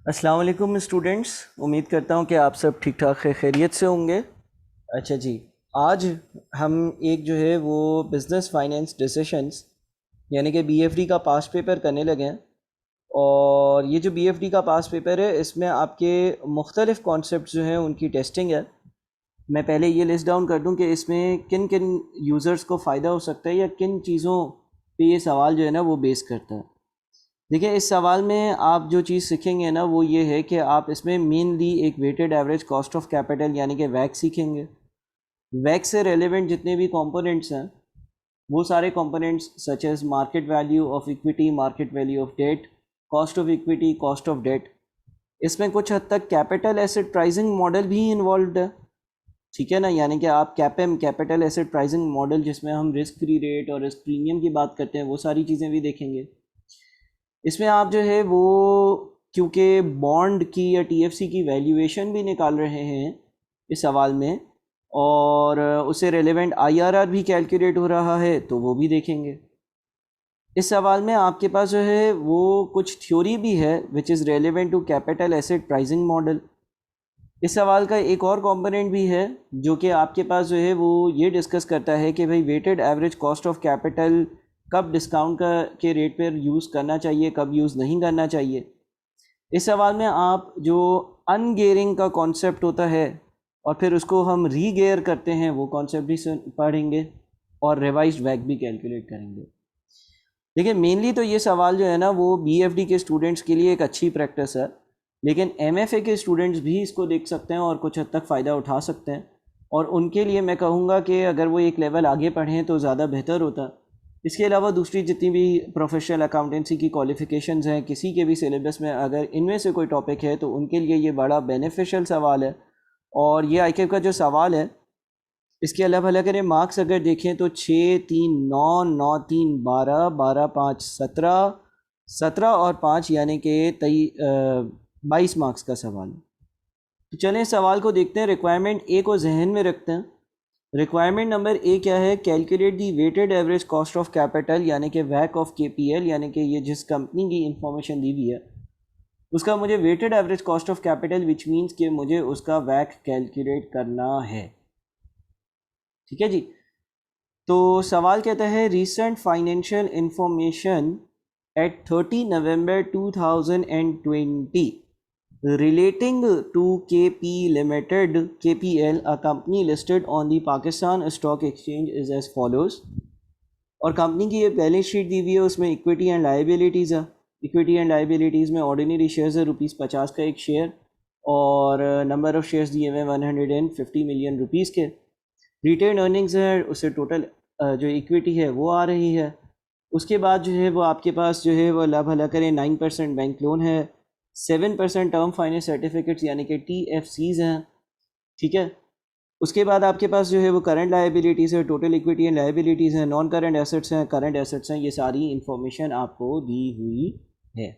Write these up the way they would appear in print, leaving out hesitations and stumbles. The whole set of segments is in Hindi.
अस्सलाम वालेकुम स्टूडेंट्स। उम्मीद करता हूँ कि आप सब ठीक ठाक खैरियत से होंगे। अच्छा जी, आज हम एक जो है वो बिज़नेस फाइनेंस डिसीशंस यानी कि बीएफडी का पास पेपर करने लगे हैं। और ये जो बीएफडी का पास पेपर है इसमें आपके मुख्तलिफ़ कॉन्सेप्ट जो हैं उनकी टेस्टिंग है। मैं पहले ये लिस्ट डाउन कर दूँ कि इसमें किन किन यूज़र्स को फ़ायदा हो सकता है या किन चीज़ों पे ये सवाल जो है ना वो बेस करता है। देखिए, इस सवाल में आप जो चीज़ सीखेंगे ना वो ये है कि आप इसमें मेनली एक weighted average cost of capital यानी कि वैक सीखेंगे। वैक से रेलेवेंट जितने भी कंपोनेंट्स हैं वो सारे components such as market value of equity, market value of debt, cost of equity, cost of debt. इसमें कुछ हद तक कैपिटल एसेट प्राइसिंग मॉडल भी इन्वॉल्व है। ठीक है ना, यानी कि आप CAPM capital asset pricing model जिसमें हम रिस्क फ्री रेट और रिस्क प्रीमियम की बात करते हैं वो सारी चीज़ें भी देखेंगे। इसमें आप जो है वो क्योंकि बॉन्ड की या टीएफसी की वैल्यूएशन भी निकाल रहे हैं इस सवाल में, और उससे रेलेवेंट आईआरआर भी कैलकुलेट हो रहा है तो वो भी देखेंगे। इस सवाल में आपके पास जो है वो कुछ थ्योरी भी है which is relevant to capital asset pricing model. इस सवाल का एक और कंपोनेंट भी है जो कि आपके पास जो है वो ये डिस्कस करता है कि भाई weighted average cost of capital कब डिस्काउंट का के रेट पर यूज़ करना चाहिए, कब यूज़ नहीं करना चाहिए। इस सवाल में आप जो अनगेयरिंग का कॉन्सेप्ट होता है और फिर उसको हम रीगेयर करते हैं वो कॉन्सेप्ट भी पढ़ेंगे और रिवाइज्ड वैक भी कैलकुलेट करेंगे। देखिए, मेनली तो ये सवाल जो है ना वो बीएफडी के स्टूडेंट्स के लिए एक अच्छी प्रैक्टिस है, लेकिन एमएफए के स्टूडेंट्स भी इसको देख सकते हैं और कुछ हद तक फ़ायदा उठा सकते हैं। और उनके लिए मैं कहूँगा कि अगर वो एक लेवल आगे पढ़ें तो ज़्यादा बेहतर होता। इसके अलावा दूसरी जितनी भी प्रोफेशनल अकाउंटेंसी की क्वालिफ़िकेशंस हैं किसी के भी सिलेबस में अगर इनमें से कोई टॉपिक है तो उनके लिए ये बड़ा बेनिफिशियल सवाल है। और ये आईक्यू का जो सवाल है इसके अलावा अगर मार्क्स अगर देखें तो 6, 3, 9, 9, 3, 12, 12, 5, 17, 17 और 5 यानी कि 22 मार्क्स का सवाल है। तो चलें सवाल को देखते हैं। रिक्वायरमेंट ए को जहन में रखते हैं। रिक्वायरमेंट नंबर ए क्या है? Calculate the weighted average cost of capital यानी कि वैक ऑफ केपीएल, यानी कि ये जिस कंपनी की इंफॉर्मेशन दी हुई है उसका मुझे weighted average cost of capital which means कि मुझे उसका वैक कैलकुलेट करना है। ठीक है जी। तो सवाल कहता है recent financial information at 30 November 2020 relating to KP Limited, KPL, a company listed on the Pakistan Stock Exchange is as follows। और कंपनी की ये बैलेंस शीट दी हुई है, उसमें इक्विटी एंड लाइबिलिटीज़ है। इक्विटी एंड लाइबिलिटीज़ में ऑर्डिनरी शेयर्स है ₹50 का एक शेयर, और नंबर ऑफ़ शेयर्स दिए हुए 150 मिलियन रुपीज़ के। रिटेन अर्निंग्स है, उससे टोटल जो इक्विटी है वो आ रही है। उसके बाद जो है वो आपके पास जो है वो अल्लाह भला करें 9% बैंक लोन है, 7% टर्म फाइनेंस सर्टिफिकेट्स यानी कि TFCs हैं। ठीक है। उसके बाद आपके पास जो है वो करंट लाइबिलिटीज़ है, टोटल इक्विटी एंड लाइबिलिटीज़ हैं, नॉन करंट एसेट्स हैं, करंट एसेट्स हैं। ये सारी इंफॉर्मेशन आपको दी हुई है।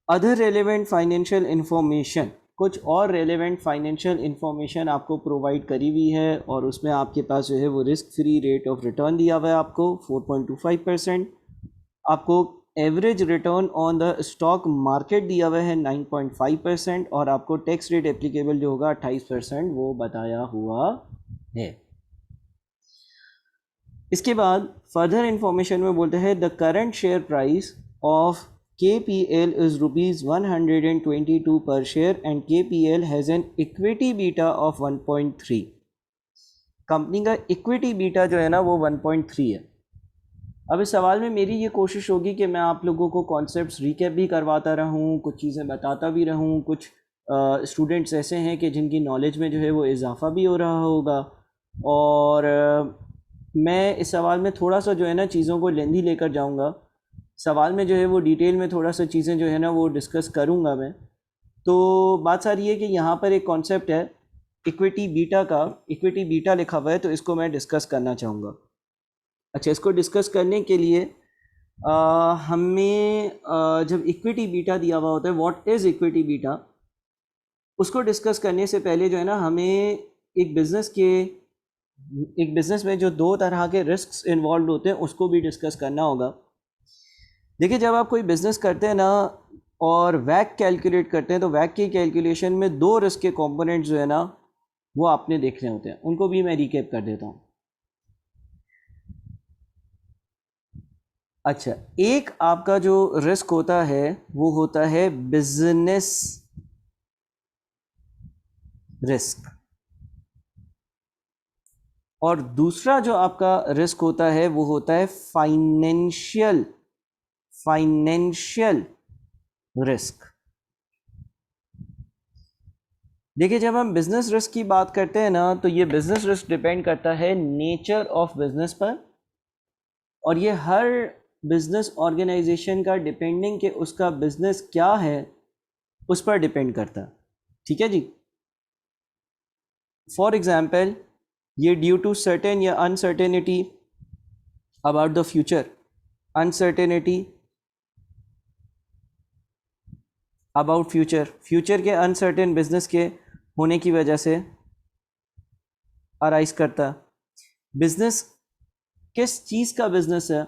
अदर रेलेवेंट फाइनेंशियल इंफॉर्मेशन, कुछ और रेलेवेंट फाइनेंशियल इंफॉर्मेशन आपको प्रोवाइड करी हुई है, और उसमें आपके पास जो है वो risk free rate of return दिया हुआ है आपको 4.25%। आपको average return on the stock market दिया हुआ है 9.5%, और आपको टैक्स रेट एप्लीकेबल जो होगा 28% वो बताया हुआ है। इसके बाद फर्दर इंफॉर्मेशन में बोलते हैं the current share price of KPL is rupees 122 per share and KPL has an equity beta of 1.3। Company का इक्विटी बीटा जो है ना वो 1.3 है। अब इस सवाल में मेरी ये कोशिश होगी कि मैं आप लोगों को कॉन्सेप्ट्स रिकैप भी करवाता रहूँ, कुछ चीज़ें बताता भी रहूँ। कुछ स्टूडेंट्स ऐसे हैं कि जिनकी नॉलेज में जो है वो इजाफ़ा भी हो रहा होगा, और मैं इस सवाल में थोड़ा सा जो है ना चीज़ों को लेंदी लेकर जाऊँगा। सवाल में जो है वो डिटेल में थोड़ा सा चीज़ें जो है ना वो डिस्कस करूँगा मैं। तो बात सारी है कि यहाँ पर एक कॉन्सेप्ट है इक्विटी बीटा का, इक्विटी बीटा लिखा हुआ है, तो इसको मैं डिस्कस करना चाहूँगा। अच्छा, इसको डिस्कस करने के लिए हमें जब इक्विटी बीटा दिया हुआ होता है, व्हाट इज़ इक्विटी बीटा, उसको डिस्कस करने से पहले जो है ना हमें एक बिज़नेस में जो दो तरह के रिस्क्स इन्वॉल्व होते हैं उसको भी डिस्कस करना होगा। देखिए, जब आप कोई बिज़नेस करते हैं ना और वैक कैलकुलेट करते हैं तो वैक की कैलकुलेशन में दो रिस्क के कंपोनेंट्स जो है ना वो आपने देखने होते हैं, उनको भी मैं रिकैप कर देता हूँ। अच्छा, एक आपका जो रिस्क होता है वो होता है बिजनेस रिस्क, और दूसरा जो आपका रिस्क होता है वो होता है फाइनेंशियल रिस्क। देखिए, जब हम बिजनेस रिस्क की बात करते हैं ना तो ये बिजनेस रिस्क डिपेंड करता है नेचर ऑफ बिजनेस पर, और ये हर बिजनेस ऑर्गेनाइजेशन का डिपेंडिंग कि उसका बिजनेस क्या है उस पर डिपेंड करता है। ठीक है जी। फॉर एग्जाम्पल, ये ड्यू टू सर्टेन या uncertainty about the future, uncertainty about future के अनसर्टेन बिजनेस के होने की वजह से अराइज करता। बिजनेस किस चीज़ का बिजनेस है,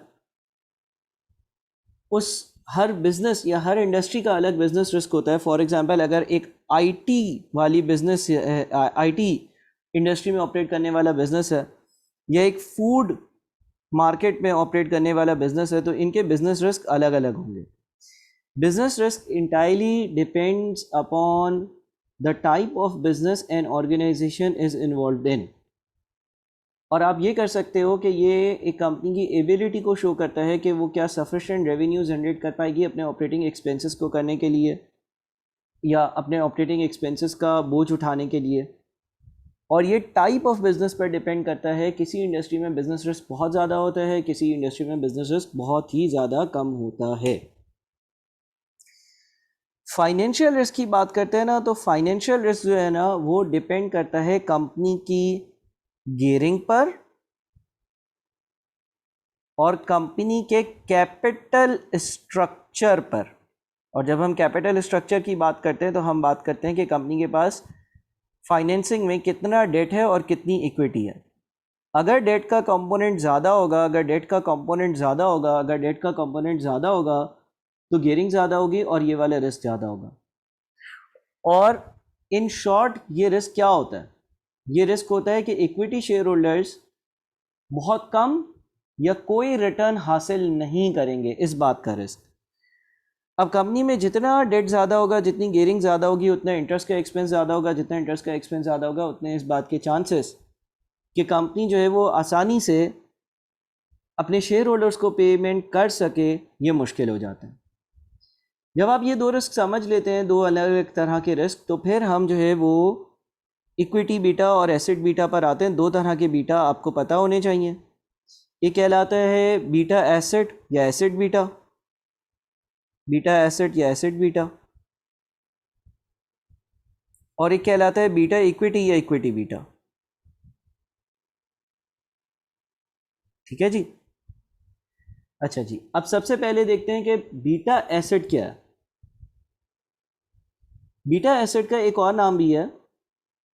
उस हर बिजनेस या हर इंडस्ट्री का अलग बिजनेस रिस्क होता है। फॉर एग्जांपल, अगर एक आईटी वाली बिजनेस, आईटी इंडस्ट्री में ऑपरेट करने वाला बिजनेस है या एक फूड मार्केट में ऑपरेट करने वाला बिजनेस है, तो इनके बिजनेस रिस्क अलग अलग होंगे। Business risk entirely depends upon the type of business and organisation is involve in, और आप ये कर सकते हो कि ये एक कंपनी की एबिलिटी को शो करता है कि वो क्या सफिशिएंट रेवेन्यू जनरेट कर पाएगी अपने ऑपरेटिंग एक्सपेंसेस को करने के लिए या अपने ऑपरेटिंग एक्सपेंसेस का बोझ उठाने के लिए। और ये टाइप ऑफ बिजनेस पर डिपेंड करता है, किसी इंडस्ट्री में बिजनेस रिस्क बहुत ज़्यादा होता है, किसी इंडस्ट्री में बिजनेस रिस्क बहुत ही ज़्यादा कम होता है। फाइनेंशियल रिस्क की बात करते हैं ना, तो फाइनेंशियल रिस्क जो है ना वो डिपेंड करता है कंपनी की गियरिंग पर और कंपनी के कैपिटल स्ट्रक्चर पर। और जब हम कैपिटल स्ट्रक्चर की बात करते हैं तो हम बात करते हैं कि कंपनी के पास फाइनेंसिंग में कितना डेट है और कितनी इक्विटी है। अगर डेट का कंपोनेंट ज़्यादा होगा, तो गियरिंग ज़्यादा होगी और ये वाला रिस्क ज़्यादा होगा। और इन शॉर्ट ये रिस्क क्या होता है? ये रिस्क होता है कि इक्विटी शेयर होल्डर्स बहुत कम या कोई रिटर्न हासिल नहीं करेंगे, इस बात का रिस्क। अब कंपनी में जितना डेट ज़्यादा होगा, जितनी गियरिंग ज़्यादा होगी, उतना इंटरेस्ट का एक्सपेंस ज़्यादा होगा, जितना इंटरेस्ट का एक्सपेंस ज़्यादा होगा उतने इस बात के चांसेस कि कंपनी जो है वो आसानी से अपने शेयर होल्डर्स को पेमेंट कर सके, ये मुश्किल हो जाता है। जब आप ये दो रिस्क समझ लेते हैं, दो अलग अलग तरह के रिस्क, तो फिर हम जो है वो इक्विटी बीटा और एसेट बीटा पर आते हैं। दो तरह के बीटा आपको पता होने चाहिए। ये कहलाता है बीटा एसेट या एसेट बीटा, बीटा एसेट या एसेट बीटा, और एक कहलाता है बीटा इक्विटी या इक्विटी बीटा। ठीक है जी। अच्छा जी, अब सबसे पहले देखते हैं कि बीटा एसेट क्या है। बीटा एसेट का एक और नाम भी है,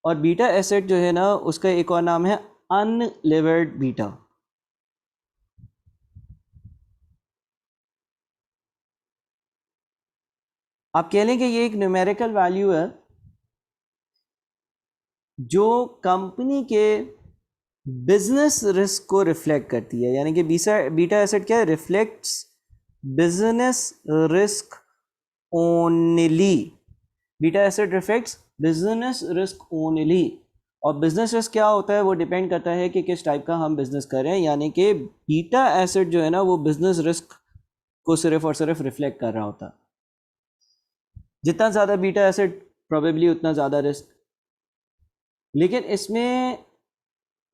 और बीटा एसेट जो है ना उसका एक और नाम है अनलेवर्ड बीटा। आप कह लें कि ये एक न्यूमेरिकल वैल्यू है जो कंपनी के बिजनेस रिस्क को रिफ्लेक्ट करती है। यानी कि बीटा एसेट क्या है? Reflects business risk only. Beta asset reflects business risk only. और बिजनेस रिस्क क्या होता है वो डिपेंड करता है कि किस टाइप का हम बिजनेस कर रहे हैं। यानी कि बीटा एसेट जो है ना वो बिजनेस रिस्क को सिर्फ और सिर्फ रिफ्लेक्ट कर रहा होता है। जितना ज़्यादा बीटा एसेट प्रोबेबली उतना ज़्यादा रिस्क। लेकिन इसमें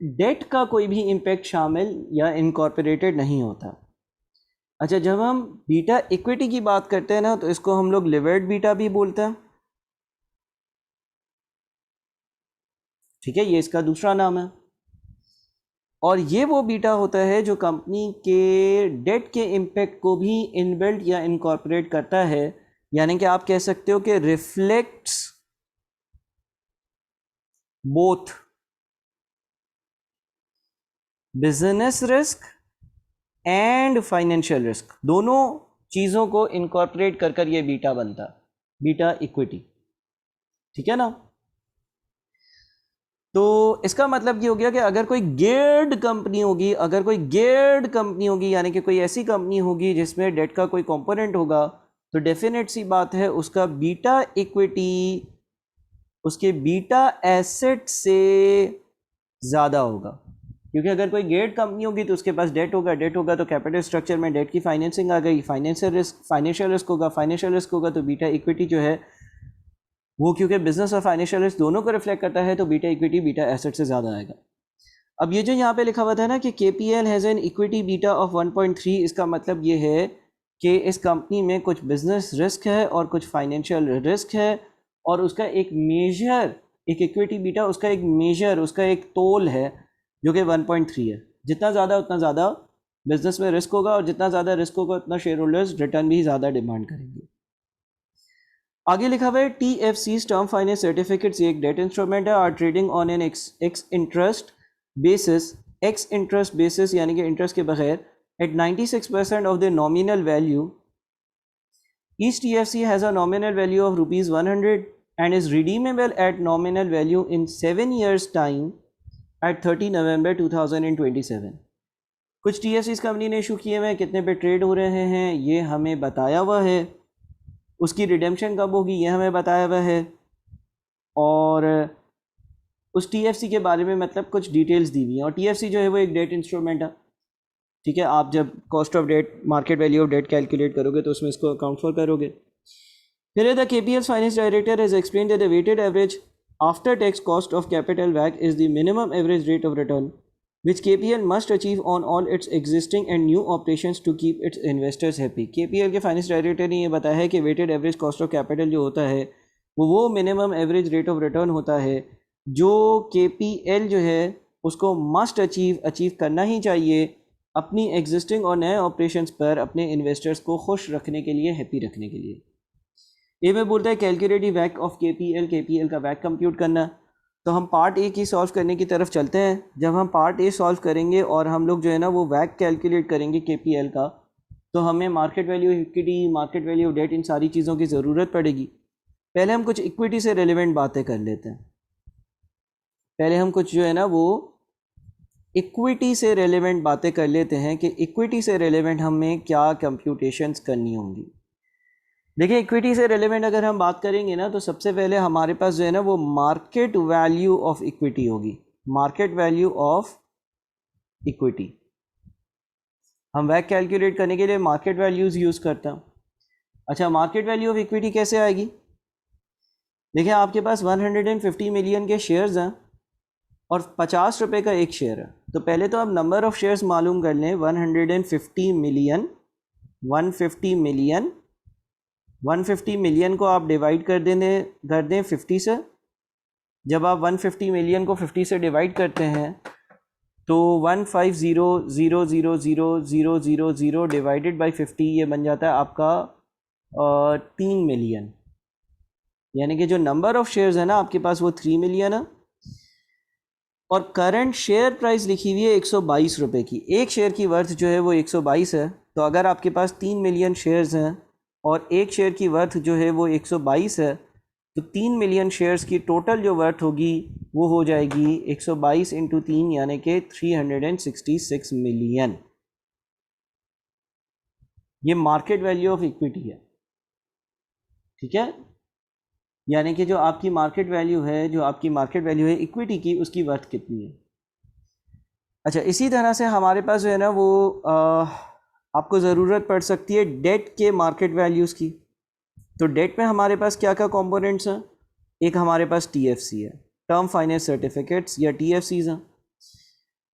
डेट का कोई भी इम्पैक्ट शामिल या इनकॉर्पोरेटेड नहीं होता। अच्छा, जब हम बीटा इक्विटी की बात करते हैं ना तो इसको हम लोग लिवर्ड बीटा भी बोलते हैं। ठीक है, ये इसका दूसरा नाम है। और ये वो बीटा होता है जो कंपनी के डेट के इम्पैक्ट को भी इनबिल्ट या इनकॉर्पोरेट करता है। यानी कि आप कह सकते हो कि reflects both business risk and financial risk, दोनों चीज़ों को इनकॉर्पोरेट कर ये बीटा बनता, बीटा इक्विटी, ठीक है ना। तो इसका मतलब ये हो गया कि अगर कोई गेयर्ड कंपनी होगी, अगर कोई गेयर्ड कंपनी होगी यानी कि कोई ऐसी कंपनी होगी जिसमें डेट का कोई कंपोनेंट होगा, तो डेफिनेट सी बात है उसका बीटा इक्विटी उसके बीटा एसेट से ज़्यादा होगा। क्योंकि अगर कोई गेयर्ड कंपनी होगी तो उसके पास डेट होगा तो कैपिटल स्ट्रक्चर में डेट की फाइनेंसिंग आ गई, फाइनेंशियल रिस्क होगा तो बीटा इक्विटी जो है वो, क्योंकि बिजनेस और फाइनेंशियल रिस्क दोनों को रिफ्लेक्ट करता है, तो बीटा इक्विटी बीटा एसेट से ज़्यादा आएगा। अब ये जो यहाँ पे लिखा हुआ था ना कि KPL has an equity beta of 1.3, इसका मतलब ये है कि इस कंपनी में कुछ बिजनेस रिस्क है और कुछ फाइनेंशियल रिस्क है, और उसका एक मेजर, एक इक्विटी बीटा उसका एक मेजर, उसका एक तोल है जो कि 1.3 है। जितना ज़्यादा उतना ज़्यादा बिजनेस में रिस्क होगा, और जितना ज़्यादा रिस्क होगा उतना शेयर होल्डर्स रिटर्न भी ज़्यादा डिमांड करेंगे। आगे लिखा हुआ है TFCs टर्म फाइनेंस सर्टिफिकेट्स, ये एक डेट इंस्ट्रूमेंट है, are trading on an ex interest basis यानी कि इंटरेस्ट के बगैर at 96% of the nominal value. Each TFC has a nominal value of ₹100 and is redeemable at nominal value in 7 years time at 30 November 2027। कुछ TFCs कंपनी ने इशू किए हुए हैं, कितने पे ट्रेड हो रहे हैं ये हमें बताया हुआ है, उसकी रिडेम्पशन कब होगी ये हमें बताया हुआ है, और उस TFC के बारे में मतलब कुछ डिटेल्स दी हुई हैं। और TFC जो है वो एक डेट इंस्ट्रूमेंट है, ठीक है। आप जब cost of debt, market value of debt calculate करोगे तो उसमें इसको अकाउंट फॉर करोगे। फिर the KPL's finance director has explained that the weighted average after tax cost of capital WACC is the minimum average rate of return which KPL must achieve on all its existing and new operations to keep its investors happy। KPL के फाइनेंस डायरेक्टर ने ये बताया है कि weighted average cost of capital जो होता है वो minimum average rate of return होता है जो KPL जो है उसको मस्ट अचीव करना ही चाहिए अपनी एग्जिस्टिंग और नए ऑपरेशंस पर अपने इन्वेस्टर्स को खुश रखने के लिए, हैप्पी रखने के लिए। ये में बोलता है कैलकुलेटिव WACC ऑफ KPL का WACC कंप्यूट करना। तो हम पार्ट ए की सॉल्व करने की तरफ चलते हैं। जब हम पार्ट ए सॉल्व करेंगे और हम लोग जो है ना वो WACC कैलकुलेट करेंगे KPL का, तो हमें market value equity, market value debt, इन सारी चीज़ों की ज़रूरत पड़ेगी। पहले हम कुछ इक्विटी से रिलेवेंट बातें कर लेते हैं। पहले हम कुछ जो है ना वो इक्विटी से रिलेवेंट बातें कर लेते हैं कि इक्विटी से रिलेवेंट हमें क्या कंप्यूटेशंस करनी होंगी। देखिए, इक्विटी से रिलेवेंट अगर हम बात करेंगे ना तो सबसे पहले हमारे पास जो है ना वो मार्केट वैल्यू ऑफ इक्विटी होगी। मार्केट वैल्यू ऑफ इक्विटी हम WACC कैलकुलेट करने के लिए मार्केट वैल्यूज़ यूज़ करते हैं। अच्छा, मार्केट वैल्यू ऑफ इक्विटी कैसे आएगी? देखिए, आपके पास 150 मिलियन के शेयर्स हैं और 50 रुपये का एक शेयर है। तो पहले तो आप नंबर ऑफ़ शेयर्स मालूम कर लें। 150 मिलियन को आप डिवाइड कर दें 50 से। जब आप 150 मिलियन को 50 से डिवाइड करते हैं तो 150,000,000 डिवाइडेड बाई 50 ये बन जाता है आपका 3 मिलियन। यानी कि जो नंबर ऑफ़ शेयर्स है ना आपके पास वो 3 मिलियन है, और करंट शेयर प्राइस लिखी हुई है 122 रुपये की। एक शेयर की वर्थ जो है वो 122 है। तो अगर आपके पास 3 मिलियन शेयर्स हैं और एक शेयर की वर्थ जो है वो 122 है, तो 3 मिलियन शेयर्स की टोटल जो वर्थ होगी वो हो जाएगी 122 इंटू 3 यानी कि 366 मिलियन। ये मार्केट वैल्यू ऑफ इक्विटी है, ठीक है। यानी कि जो आपकी मार्केट वैल्यू है इक्विटी की, उसकी वर्थ कितनी है। अच्छा, इसी तरह से हमारे पास जो है ना वो आपको ज़रूरत पड़ सकती है डेट के मार्केट वैल्यूज़ की। तो डेट में हमारे पास क्या क्या कंपोनेंट्स हैं? एक हमारे पास TFC है, टर्म फाइनेंस सर्टिफिकेट्स या TFCs हैं।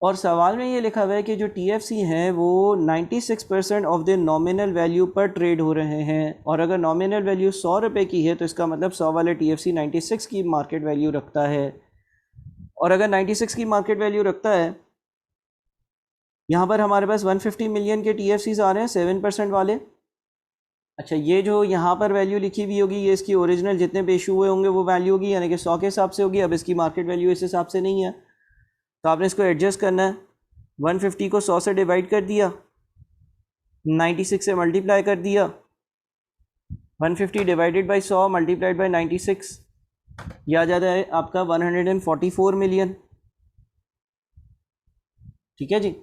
और सवाल में ये लिखा हुआ है कि जो TFC हैं वो 96% ऑफ द नॉमिनल वैल्यू पर ट्रेड हो रहे हैं। और अगर नॉमिनल वैल्यू 100 रुपये की है तो इसका मतलब 100 वाले TFC 96 की मार्केट वैल्यू रखता है। और अगर 96 की मार्केट वैल्यू रखता है, यहाँ पर हमारे पास 150 मिलियन के TFCs आ रहे हैं 7% वाले। अच्छा, ये जो यहाँ पर वैल्यू लिखी हुई होगी ये इसकी ओरिजिनल जितने पे इशू हुए होंगे वो वैल्यू होगी, यानी कि 100 के हिसाब से होगी। अब इसकी मार्केट वैल्यू इस हिसाब से नहीं है, तो आपने इसको एडजस्ट करना है। 150 को 100 से डिवाइड कर दिया 96 से मल्टीप्लाई कर दिया, 150 डिवाइडेड बाई 100 मल्टीप्लाइड बाई 96, यह आ जाता है आपका 144 मिलियन। ठीक है जी।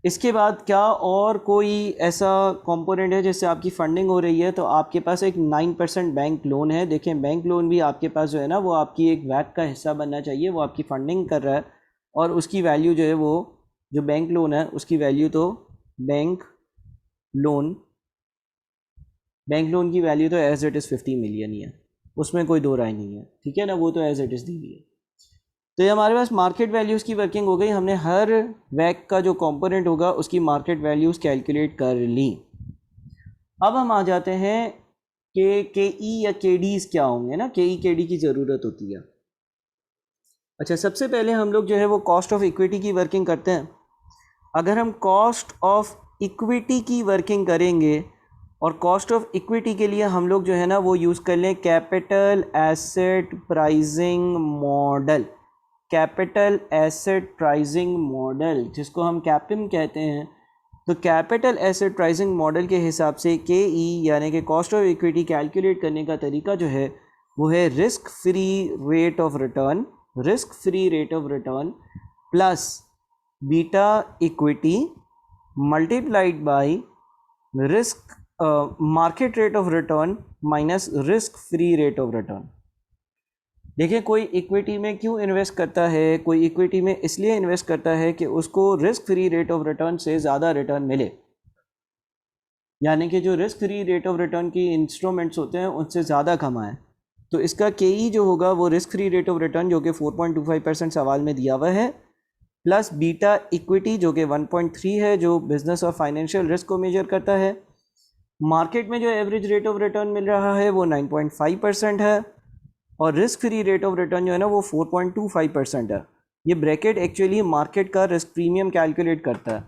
इसके बाद क्या और कोई ऐसा कंपोनेंट है जिससे आपकी फंडिंग हो रही है? तो आपके पास एक 9% बैंक लोन है। देखें, बैंक लोन भी आपके पास जो है ना, वो आपकी एक वैट का हिस्सा बनना चाहिए, वो आपकी फंडिंग कर रहा है, और उसकी वैल्यू जो है वो, जो बैंक लोन है उसकी वैल्यू तो बैंक लोन की वैल्यू तो एज इट इज़ 50 मिलियन ही है, उसमें कोई दो राय नहीं है। ठीक है ना, वो तो एज इट इज़ दी हुई है। तो ये हमारे पास मार्केट वैल्यूज़ की वर्किंग हो गई। हमने हर वैक का जो कंपोनेंट होगा उसकी मार्केट वैल्यूज़ कैलकुलेट कर ली। अब हम आ जाते हैं कि के ई या के डीज़ क्या होंगे ना, के ई के डी की ज़रूरत होती है। अच्छा, सबसे पहले हम लोग जो है वो कॉस्ट ऑफ इक्विटी की वर्किंग करते हैं। अगर हम कॉस्ट ऑफ इक्विटी की वर्किंग करेंगे, और कॉस्ट ऑफ इक्विटी के लिए हम लोग जो है ना वो यूज़ कर लें capital asset pricing model. Capital asset pricing model, जिसको हम कैपिम कहते हैं। तो कैपिटल एसेट प्राइसिंग मॉडल के हिसाब से के ई यानी कि कॉस्ट ऑफ इक्विटी कैलकुलेट करने का तरीका जो है वो है risk free rate of return, risk free rate of return plus beta equity multiplied by risk market rate of return minus risk free rate of return. देखिए, कोई इक्विटी में क्यों इन्वेस्ट करता है? कोई इक्विटी में इसलिए इन्वेस्ट करता है कि उसको risk free rate of return से ज़्यादा रिटर्न मिले, यानी कि जो risk free rate of return की इंस्ट्रूमेंट्स होते हैं उनसे ज़्यादा कमाएं। तो इसका के ई जो होगा वो risk free rate of return जो कि 4.25% सवाल में दिया हुआ है, प्लस बीटा इक्विटी जो कि 1.3 है, जो बिजनेस और फाइनेंशियल रिस्क को मेजर करता है। मार्केट में जो एवरेज रेट ऑफ रिटर्न मिल रहा है वो 9.5% है, और risk free rate of return जो है ना वो 4.25% है। ये ब्रैकेट एक्चुअली मार्केट का रिस्क प्रीमियम कैलकुलेट करता है।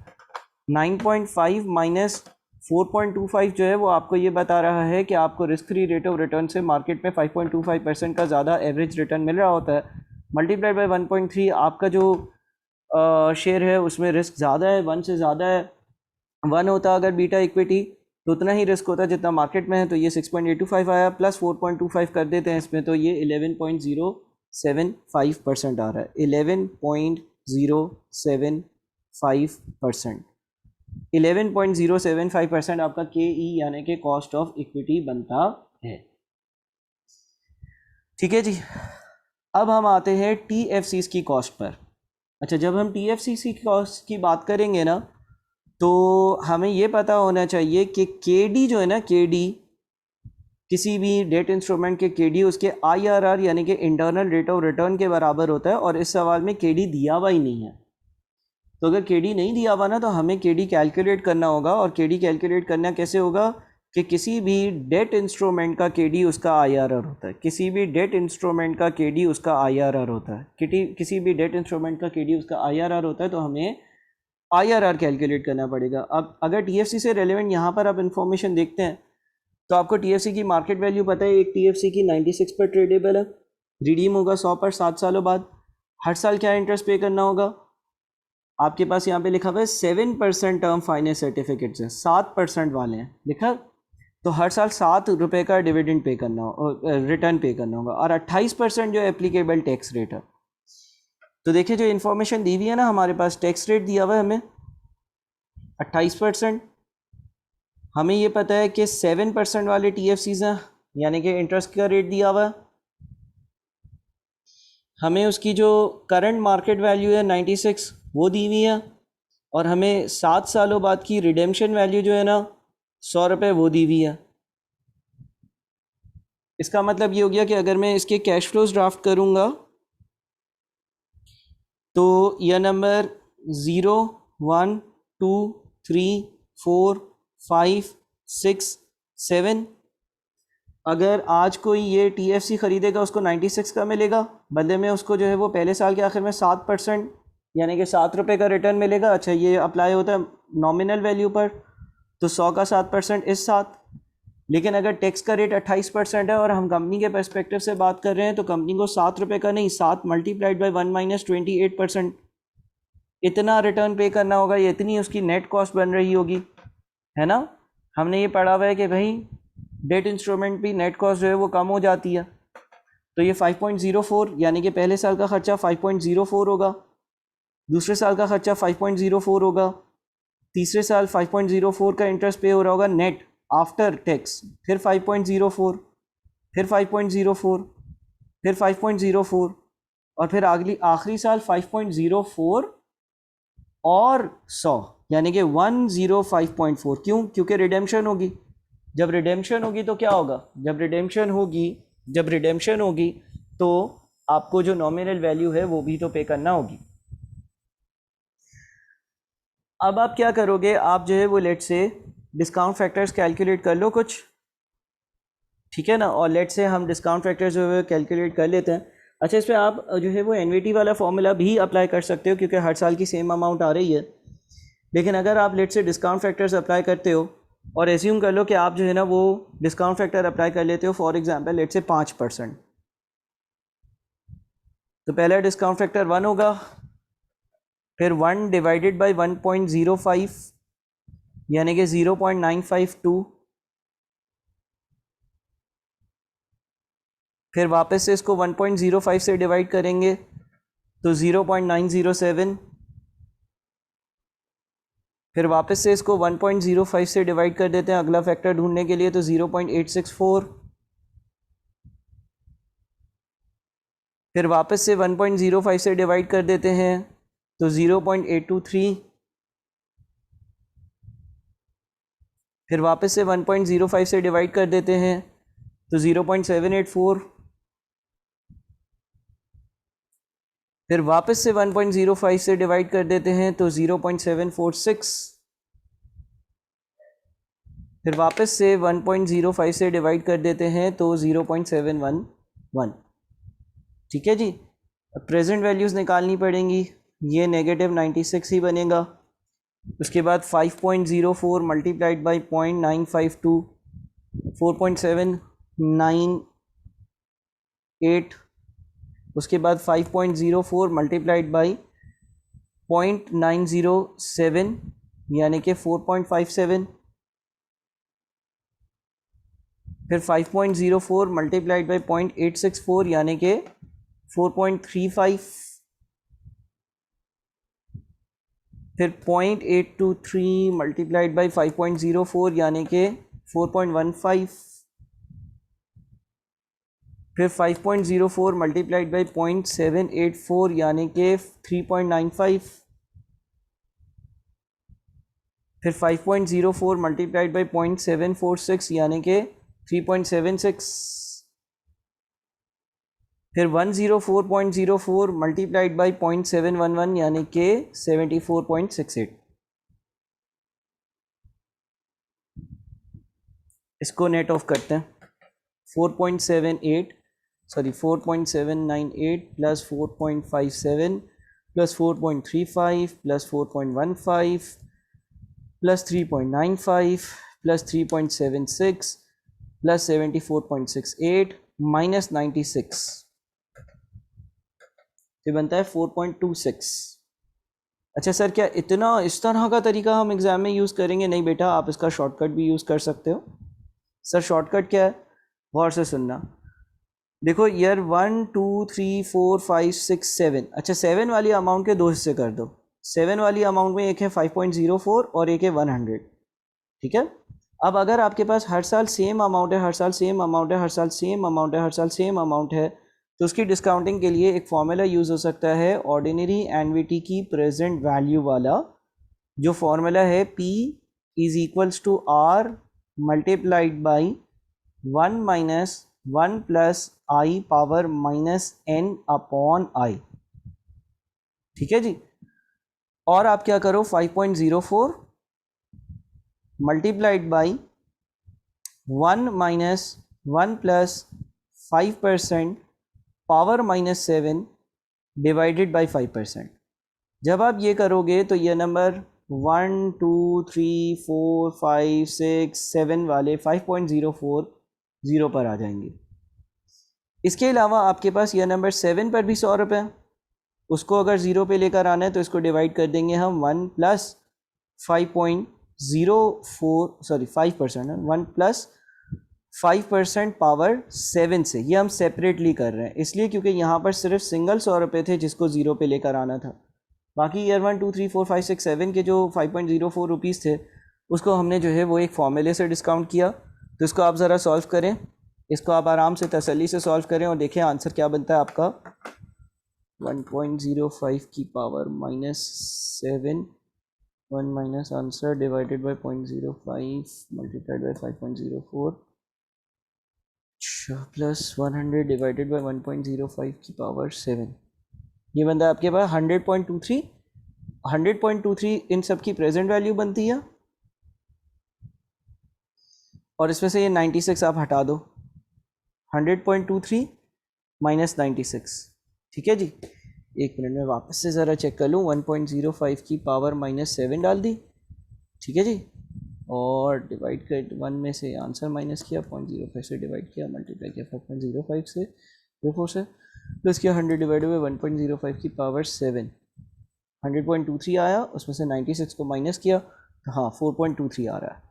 9.5 माइनस 4.25 जो है वो आपको ये बता रहा है कि आपको risk free rate of return से मार्केट में 5.25% का ज़्यादा एवरेज रिटर्न मिल रहा होता है, मल्टीप्लाइड बाय 1.3। आपका जो शेयर है उसमें रिस्क ज़्यादा है, 1 से ज़्यादा है। 1 होता अगर बीटा इक्विटी तो उतना ही रिस्क होता है जितना मार्केट में है, तो ये 6.825 आया, प्लस 4.25 कर देते हैं इसमें, तो ये 11.075% आ रहा है। 11.075%, 11.075% आपका के ई यानी कि कॉस्ट ऑफ इक्विटी बनता है। ठीक है जी। अब हम आते हैं टी एफ सीज़ की कॉस्ट पर। अच्छा, जब हम टी एफ सी की कॉस्ट की बात करेंगे ना, तो हमें ये पता होना चाहिए कि के डी जो है ना, के डी किसी भी डेट इंस्ट्रूमेंट के के डी उसके आई आर आर यानी कि इंटरनल रेट ऑफ रिटर्न के बराबर होता है, और इस सवाल में के डी दिया हुआ ही नहीं है। तो अगर के डी नहीं दिया हुआ ना, तो हमें के डी कैलकुलेट करना होगा। और के डी कैलकुलेट करना कैसे होगा कि किसी भी डेट इंस्ट्रूमेंट का के डी उसका आई आर आर होता है, किसी भी डेट इंस्ट्रूमेंट का के डी उसका आई आर आर होता है, किसी भी डेट इंस्ट्रूमेंट का के डी उसका आई आर आर होता है। तो हमें IRR कैलकुलेट करना पड़ेगा। अब अगर TFC से रेलेवेंट यहाँ पर आप इन्फॉर्मेशन देखते हैं, तो आपको TFC की मार्केट वैल्यू पता है। एक TFC की 96 पर ट्रेडेबल है, रिडीम होगा 100 पर 7 सालों बाद। हर साल क्या इंटरेस्ट पे करना होगा? आपके पास यहाँ पे लिखा हुआ है 7% टर्म फाइनेंस सर्टिफिकेट्स हैं, 7% वाले हैं लिखा। तो हर साल 7 रुपये का डिविडेंड पे करना रिटर्न पे करना होगा, और 28% जो एप्लीकेबल टैक्स रेट है। तो देखिए, जो इन्फॉर्मेशन दी हुई है ना, हमारे पास टैक्स रेट दिया हुआ है हमें 28%। हमें ये पता है कि 7% वाले TFCs हैं, यानी कि इंटरेस्ट का रेट दिया हुआ है। हमें उसकी जो करंट मार्केट वैल्यू है 96 वो दी हुई है, और हमें 7 सालों बाद की रिडेम्पशन वैल्यू जो है ना 100 रुपये वो दी हुई है। इसका मतलब ये हो गया कि अगर मैं इसके कैश फ्लोज ड्राफ्ट करूँगा तो यह नंबर 0 1 2 3 4 5 6 7, अगर आज कोई ये TFC ख़रीदेगा उसको 96 का मिलेगा, बदले में उसको जो है वो पहले साल के आखिर में 7% यानी कि 7 रुपये का रिटर्न मिलेगा। अच्छा, ये अप्लाई होता है नॉमिनल वैल्यू पर, तो 100 का 7% इस 7। लेकिन अगर टैक्स का रेट 28% है और हम कंपनी के पर्सपेक्टिव से बात कर रहे हैं, तो कंपनी को 7 रुपये का नहीं, 7 मल्टीप्लाइड बाई 1 माइनस 28% इतना रिटर्न पे करना होगा, ये इतनी उसकी नेट कॉस्ट बन रही होगी, है ना। हमने ये पढ़ा हुआ है कि भाई डेट इंस्ट्रूमेंट भी नेट कॉस्ट जो है वो कम हो जाती है। तो ये 5.04 यानी कि पहले साल का खर्चा 5.04 होगा, दूसरे साल का खर्चा 5.04 होगा, तीसरे साल 5.04 का इंटरेस्ट पे हो रहा होगा नेट आफ्टर टैक्स, फिर 5.04, फिर 5.04, फिर 5.04, और फिर आखिरी साल 5.04 और 100 यानी कि 105.4। क्यों? क्योंकि रिडेम्पशन होगी। जब रिडेम्पशन होगी तो क्या होगा? जब रिडेम्पशन होगी तो आपको जो नॉमिनल वैल्यू है वो भी तो पे करना होगी। अब आप क्या करोगे? आप जो है वो लेट से डिस्काउंट फैक्टर्स कैलकुलेट कर लो कुछ, ठीक है ना। और लेट से हम डिस्काउंट फैक्टर्स जो है कैलकुलेट कर लेते हैं। अच्छा, इस पर आप जो है वो एनवीटी वाला फॉर्मूला भी अप्लाई कर सकते हो क्योंकि हर साल की सेम अमाउंट आ रही है। लेकिन अगर आप लेट से डिस्काउंट फैक्टर्स अप्लाई करते हो और एज्यूम कर लो कि आप जो है ना वो डिस्काउंट फैक्टर अप्लाई कर लेते हो फॉर एग्जांपल लेट से 5%, तो पहला डिस्काउंट फैक्टर 1 होगा, फिर 1 डिवाइडेड बाई 1.05 यानी कि 0.952, फिर वापस से इसको 1.05 से डिवाइड करेंगे तो 0.907, फिर वापस से इसको 1.05 से डिवाइड कर देते हैं अगला फैक्टर ढूंढने के लिए तो 0.864, फिर वापस से 1.05 से डिवाइड कर देते हैं तो 0.823, फिर वापस से 1.05 से डिवाइड कर देते हैं तो 0.784, फिर वापस से 1.05 से डिवाइड कर देते हैं तो 0.746, फिर वापस से 1.05 से डिवाइड कर देते हैं तो 0.711। ठीक है जी। अब प्रेजेंट वैल्यूज़ निकालनी पड़ेंगी, ये -96 ही बनेगा। उसके बाद 5.04 मल्टीप्लाइड बाई 0.952 4.798, उसके बाद 5.04 मल्टीप्लाइड बाई 0.907 यानी कि 4.57, फिर 5.04 मल्टीप्लाइड बाई 0.864 यानी कि 4.35, फिर 0.823 मल्टीप्लाइड बाई 5.04 यानी कि 4.15, फिर 5.04 मल्टीप्लाइड बाई 0.784 यानी कि 3.95, फिर 5.04 मल्टीप्लाइड बाई 0.746 यानी कि 3.76, फिर 104.04 मल्टीप्लाइड बाई 0.711 यानी कि 74.68। इसको नेट ऑफ करते हैं। 4.98 plus 4.57 plus 4.35 plus 4.15 plus 3.95 plus 3.76 plus 74.68 minus 96, ये बनता है 4.26। अच्छा सर, क्या इतना इस तरह का तरीका हम एग्ज़ाम में यूज़ करेंगे? नहीं बेटा, आप इसका शॉर्टकट भी यूज़ कर सकते हो। सर शॉर्टकट क्या है? गौर से सुनना। देखो ईयर 1 2 3 4 5 6 7, अच्छा 7 वाली अमाउंट के दो हिस्से कर दो। 7 वाली अमाउंट में एक है 5.04 और एक है 100, ठीक है। अब अगर आपके पास हर साल सेम अमाउंट है, हर साल सेम अमाउंट है, हर साल सेम अमाउंट है, हर साल सेम अमाउंट है, तो उसकी डिस्काउंटिंग के लिए एक फॉर्मूला यूज़ हो सकता है ऑर्डिनरी एनवीटी की प्रेजेंट वैल्यू वाला, जो फॉर्मूला है P is equals to R multiplied by 1 minus 1 plus i power minus n upon i. ठीक है जी। और आप क्या करो, 5.04 multiplied by 1 minus 1 plus 5% power minus 7 divided by 5%। जब आप ये करोगे तो ये नंबर 1 2 3 4 5 6 7 वाले 5.04 ज़ीरो पर आ जाएंगे। इसके अलावा आपके पास यह नंबर 7 पर भी 100 रुपये, उसको अगर 0 पे लेकर आना है तो इसको डिवाइड कर देंगे हम 1 प्लस 5% है, 1 प्लस 5% पावर 7 से। ये हम सेपरेटली कर रहे हैं इसलिए क्योंकि यहाँ पर सिर्फ सिंगल 100 रुपये थे जिसको 0 पे लेकर आना था। बाकी ईयर 1 2 3 4 5 6 7 के जो 5.04 रुपीज़ थे उसको हमने जो है वो एक फॉर्मूले से डिस्काउंट किया। तो इसको आप ज़रा सॉल्व करें, इसको आप आराम से तसल्ली से सॉल्व करें और देखें आंसर क्या बनता है आपका। 1.05 की power -7, 1 minus answer divided by 0.05 multiplied by 5.04 plus 100 divided by 1.05 की पावर 7। ये बनता है आपके पास 100.23। 100.23 इन सब की प्रेजेंट वैल्यू बनती है और इसमें से ये 96 आप हटा दो। 100.23 माइनस 96, ठीक है जी। एक मिनट में वापस से ज़रा चेक कर लूँ। 1.05 की पावर -7 डाल दी, ठीक है जी, और डिवाइड कर 1 में से आंसर माइनस किया, 0.05 से डिवाइड किया, मल्टीप्लाई किया 5.05 से 04 से, प्लस किया 100 डिवाइड बाई 1.05 की पावर 7। 100.23 आया, उसमें से 96 को माइनस किया तो हाँ 4.23 आ रहा है,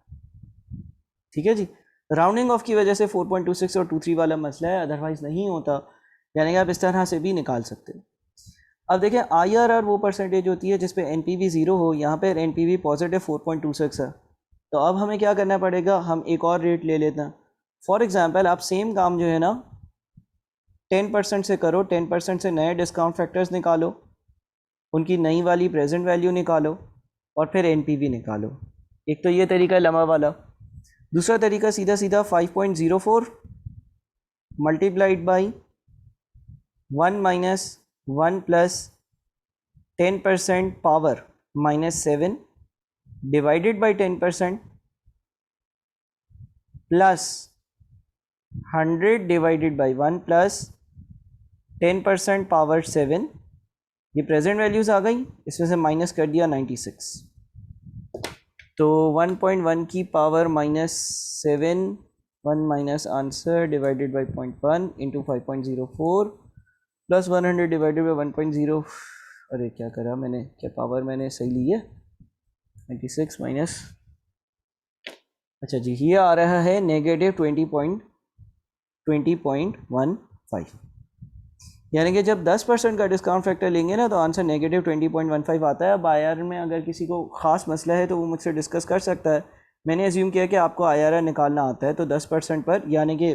ठीक है जी। राउंडिंग ऑफ की वजह से 4.26 और 23 वाला मसला है, अदरवाइज नहीं होता, यानी कि आप इस तरह से भी निकाल सकते हो। अब देखें IRR वो परसेंटेज होती है जिस पे NPV 0 हो, यहाँ पर NPV पॉजिटिव 4.26 है। तो अब हमें क्या करना पड़ेगा, हम एक और रेट ले लेते हैं। फॉर एग्जांपल आप सेम काम जो है ना 10% से करो, 10% से नए डिस्काउंट फैक्टर्स निकालो, उनकी नई वाली प्रेजेंट वैल्यू निकालो और फिर NPV निकालो। एक तो ये तरीका लम्बा वाला। दूसरा तरीका सीधा सीधा 5.04 multiplied by 1 minus 1 plus 10% power -7 divided by 10% plus 100 divided by 1 plus 10% power 7। ये प्रेजेंट वैल्यूज़ आ गई, इसमें से माइनस कर दिया 96। तो 1.1 की power -7, 1 minus answer divided by 0.1 into 5.04 plus 100 divided by 1.0। अरे क्या करा मैंने, क्या पावर मैंने सही ली है, 96 माइनस, अच्छा जी, ये आ रहा है -20.15, यानी कि जब 10% का डिस्काउंट फैक्टर लेंगे ना तो आंसर -20.15 आता है। अब IRR में अगर किसी को ख़ास मसला है तो वो मुझसे डिस्कस कर सकता है। मैंने एज्यूम किया कि आपको IRR निकालना आता है, तो 10% पर यानी कि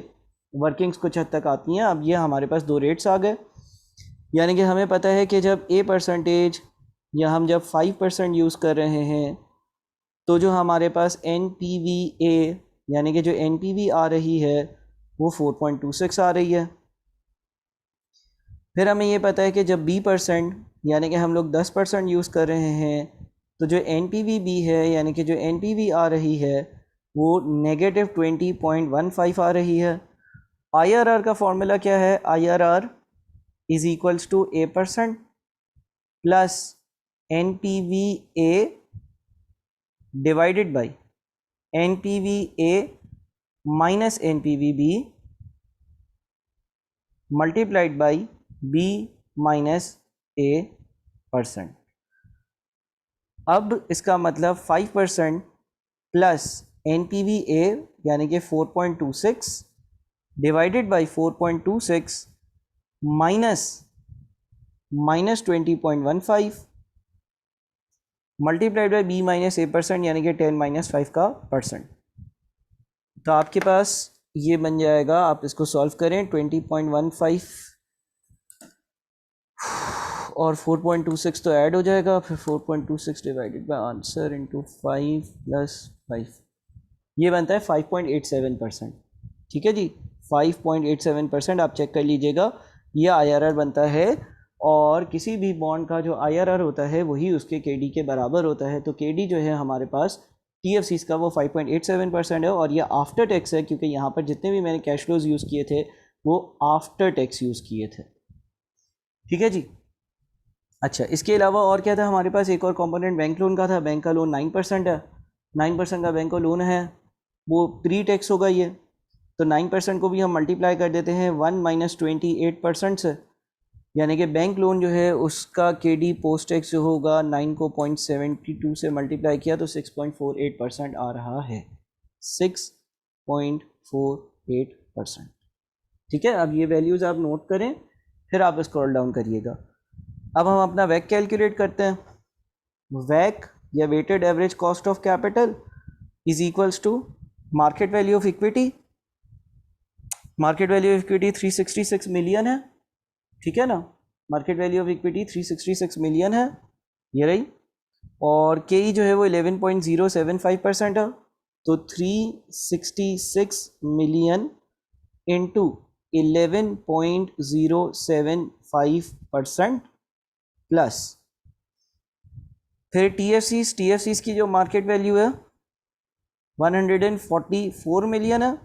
वर्किंग्स कुछ हद तक आती हैं। अब ये हमारे पास दो रेट्स आ गए, यानी कि हमें पता है कि जब A परसेंटेज या हम जब 5% यूज़ कर रहे हैं तो जो हमारे पास NPVA यानी कि जो NPV आ रही है वो 4.26 आ रही है। फिर हमें ये पता है कि जब B% यानी कि हम लोग 10% यूज़ कर रहे हैं तो जो NPVB है यानी कि जो NPV आ रही है वो -20.15 आ रही है। IRR का फॉर्मूला क्या है, IRR is equals to A% plus NPVA divided by NPVA minus NPVB multiplied by B minus A%। अब इसका मतलब 5% प्लस NPVA यानी कि 4.26 divided by 4.26 minus -20.15 multiplied by B minus A% यानी कि 10 माइनस 5 का परसेंट। तो आपके पास ये बन जाएगा, आप इसको सॉल्व करें, 20.15 और 4.26 तो ऐड हो जाएगा, फिर 4.26 divided by answer into 5 plus 5, ये बनता है 5.87%, ठीक है जी। 5.87% आप चेक कर लीजिएगा, ये IRR बनता है। और किसी भी बॉन्ड का जो IRR होता है वही उसके KD के बराबर होता है। तो KD जो है हमारे पास TFCs का वो 5.87% है और ये आफ्टर टैक्स है, क्योंकि यहाँ पर जितने भी मैंने कैश फ्लोज यूज़ किए थे वो आफ्टर टैक्स यूज़ किए थे, ठीक है जी। अच्छा, इसके अलावा और क्या था हमारे पास, एक और कंपोनेंट बैंक लोन का था। बैंक का लोन 9% है, 9% का बैंक का लोन है, वो प्री टैक्स होगा ये। तो 9% को भी हम मल्टीप्लाई कर देते हैं 1 माइनस 28% से, यानी कि बैंक लोन जो है उसका KD पोस्ट टैक्स जो होगा 9 को 0.72 से मल्टीप्लाई किया तो 6.48% आ रहा है, 6.48%। ठीक है, अब ये वैल्यूज़ आप नोट करें, फिर आप स्क्रॉल डाउन करिएगा। अब हम अपना वैक कैलकुलेट करते हैं। वैक या weighted average cost of capital is equals to market value of equity. Market value of equity 366 million है, ठीक है ना। Market value of equity 366 million है, ये रही। और KE जो है वो 11.075% है, तो 366 मिलियन इंटू 11.075% प्लस फिर TFCs की जो मार्केट वैल्यू है 144 मिलियन है,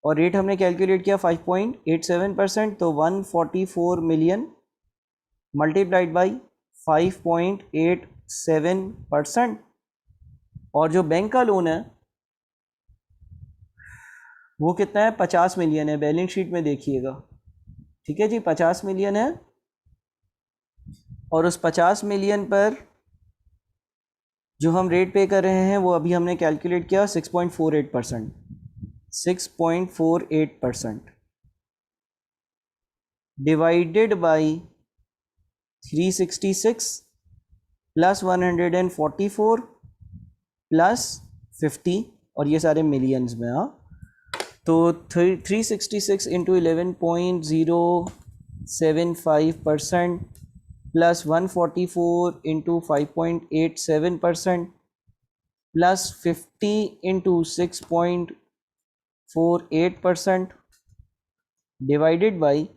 और रेट हमने कैलकुलेट किया 5.87%, तो 144 मिलियन मल्टीप्लाइड बाई 5.87%। और जो बैंक का लोन है वो कितना है, 50 मिलियन है, बैलेंस शीट में देखिएगा। ठीक है जी, 50 मिलियन है, और उस 50 मिलियन पर जो हम रेट पे कर रहे हैं वो अभी हमने कैलकुलेट किया 6.48%। 6.48% डिवाइडेड बाई 366 प्लस 144 प्लस 50, और ये सारे मिलियंस में। हाँ, तो 366 into 11.075% plus 144 into 5.87% plus 50 into 6.48% divided by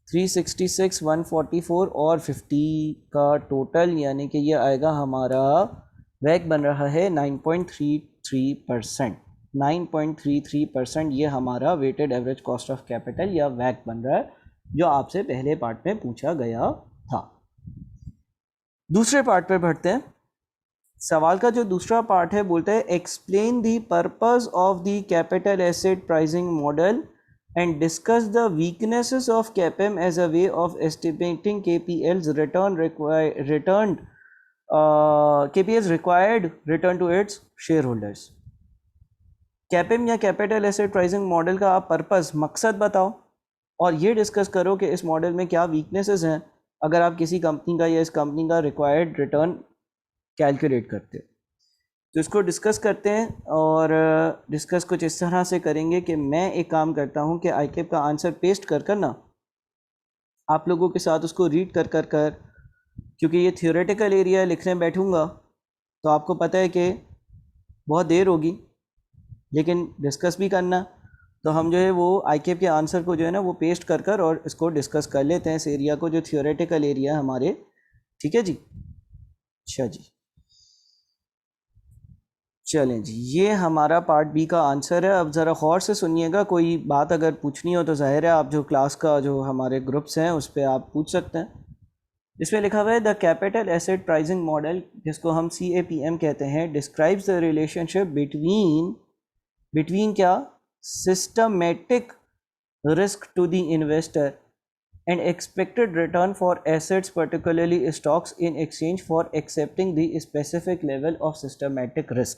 366, 144 और 50 का टोटल, यानी कि ये आएगा हमारा वैक बन रहा है 9.33%। 9.33% ये हमारा weighted average cost of capital या वैक बन रहा है, जो आपसे पहले पार्ट में पूछा गया था। दूसरे पार्ट पर बढ़ते हैं। सवाल का जो दूसरा पार्ट है बोलता है explain the purpose of the capital asset pricing model and discuss the weaknesses of CAPM as a way of estimating KPL's KPL's required return to its shareholders। CAPM या कैपिटल एसेट प्राइसिंग मॉडल का आप पर्पस, मकसद बताओ, और ये डिस्कस करो कि इस मॉडल में क्या वीकनेसेस हैं अगर आप किसी कंपनी का या इस कंपनी का रिक्वायर्ड रिटर्न कैलकुलेट करते हो। तो इसको डिस्कस करते हैं, और डिस्कस कुछ इस तरह से करेंगे कि मैं एक काम करता हूं कि ICAP का आंसर पेस्ट कर कर ना आप लोगों के साथ उसको रीड कर कर कर, क्योंकि ये थियोरेटिकल एरिया लिखने बैठूंगा तो आपको पता है कि बहुत देर होगी, लेकिन डिस्कस भी करना, तो हम जो है वो ICAP के आंसर को जो है ना वो पेस्ट कर कर और इसको डिस्कस कर लेते हैं, इस एरिया को जो थियोरेटिकल एरिया है हमारे। ठीक है जी, अच्छा जी, चलें जी, ये हमारा पार्ट बी का आंसर है। अब ज़रा गौर से सुनिएगा, कोई बात अगर पूछनी हो तो ज़ाहिर है आप जो क्लास का जो हमारे ग्रुप्स हैं उस पर आप पूछ सकते हैं। इसमें लिखा हुआ है the capital asset pricing model, जिसको हम CAPM कहते हैं, डिस्क्राइब्स द रिलेशनशिप बिटवीन क्या, systematic risk to the investor and expected return for assets, particularly stocks, in exchange for accepting the specific level of systematic risk।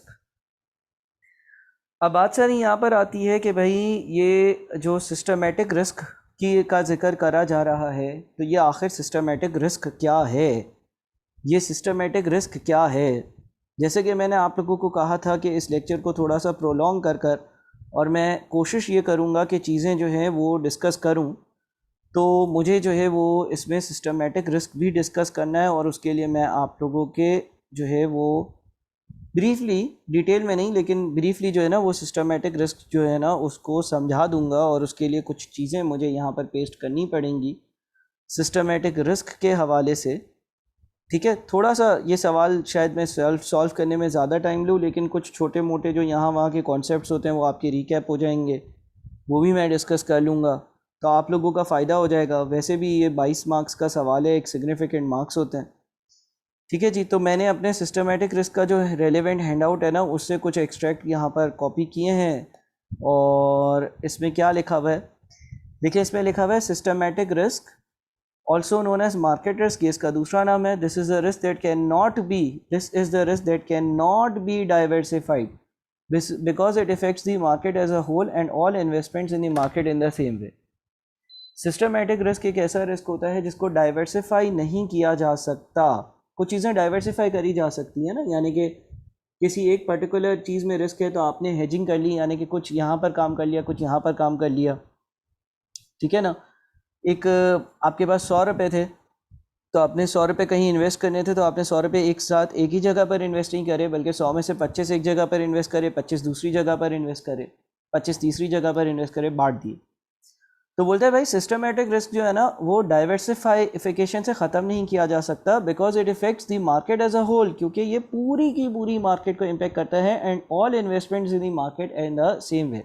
अब बात सारी यहाँ पर आती है कि भाई ये जो सिस्टमेटिक रिस्क की का जिक्र करा जा रहा है, तो ये आखिर सिस्टमेटिक रिस्क क्या है, ये सिस्टमेटिक रिस्क क्या है। जैसे कि मैंने आप लोगों को कहा था कि इस लेक्चर को थोड़ा सा प्रोलॉन्ग कर कर, और मैं कोशिश ये करूँगा कि चीज़ें जो हैं वो डिस्कस करूँ, तो मुझे जो है वो इसमें सिस्टमेटिक रिस्क भी डिस्कस करना है, और उसके लिए मैं आप लोगों के जो है वो ब्रीफली, डिटेल में नहीं लेकिन ब्रीफली जो है ना वो सिस्टमेटिक रिस्क जो है ना उसको समझा दूंगा, और उसके लिए कुछ चीज़ें मुझे यहाँ पर पेस्ट करनी पड़ेंगी सिस्टमेटिक रिस्क के हवाले से। ठीक है, थोड़ा सा ये सवाल शायद मैं सॉल्व करने में ज़्यादा टाइम लूँ, लेकिन कुछ छोटे मोटे जो यहाँ वहाँ के कॉन्सेप्ट्स होते हैं वो आपके रिकैप हो जाएंगे, वो भी मैं डिस्कस कर लूँगा, तो आप लोगों का फ़ायदा हो जाएगा। वैसे भी ये 22 मार्क्स का सवाल है, एक सिग्निफिकेंट मार्क्स होते हैं। ठीक है जी, तो मैंने अपने सिस्टमेटिक रिस्क का जो रेलेवेंट हैंडआउट है ना उससे कुछ एक्सट्रैक्ट यहाँ पर कॉपी किए हैं, और इसमें क्या लिखा हुआ है देखिए, इसमें लिखा हुआ है systematic risk also known as market risk, ये इसका दूसरा नाम है. This is the risk that can not be diversified because it affects the market as a whole and all investments in the market in the same way. Systematic risk एक ऐसा रिस्क होता है जिसको डाइवर्सिफाई नहीं किया जा सकता. कुछ चीज़ें डाइवर्सिफाई करी जा सकती हैं ना, यानी कि किसी एक पर्टिकुलर चीज़ में रिस्क है तो आपने हेजिंग कर ली, यानी कि कुछ यहाँ पर काम कर लिया, कुछ यहाँ पर काम कर लिया, ठीक है ना. एक आपके पास 100 रुपये थे तो आपने 100 रुपये कहीं इन्वेस्ट करने थे तो आपने 100 रुपये एक साथ एक ही जगह पर इन्वेस्ट नहीं करे, बल्कि 100 में से 25 एक जगह पर इन्वेस्ट करे, 25 दूसरी जगह पर इन्वेस्ट करे, 25 तीसरी जगह पर इन्वेस्ट करे, बांट दिए. तो बोलते हैं भाई सिस्टमेटिक रिस्क जो है ना वो डाइवर्सिफाइफिकेशन से ख़त्म नहीं किया जा सकता because it affects the market as a whole, क्योंकि ये पूरी की पूरी मार्केट को इम्पेक्ट करता है and all investments in the market in the same way.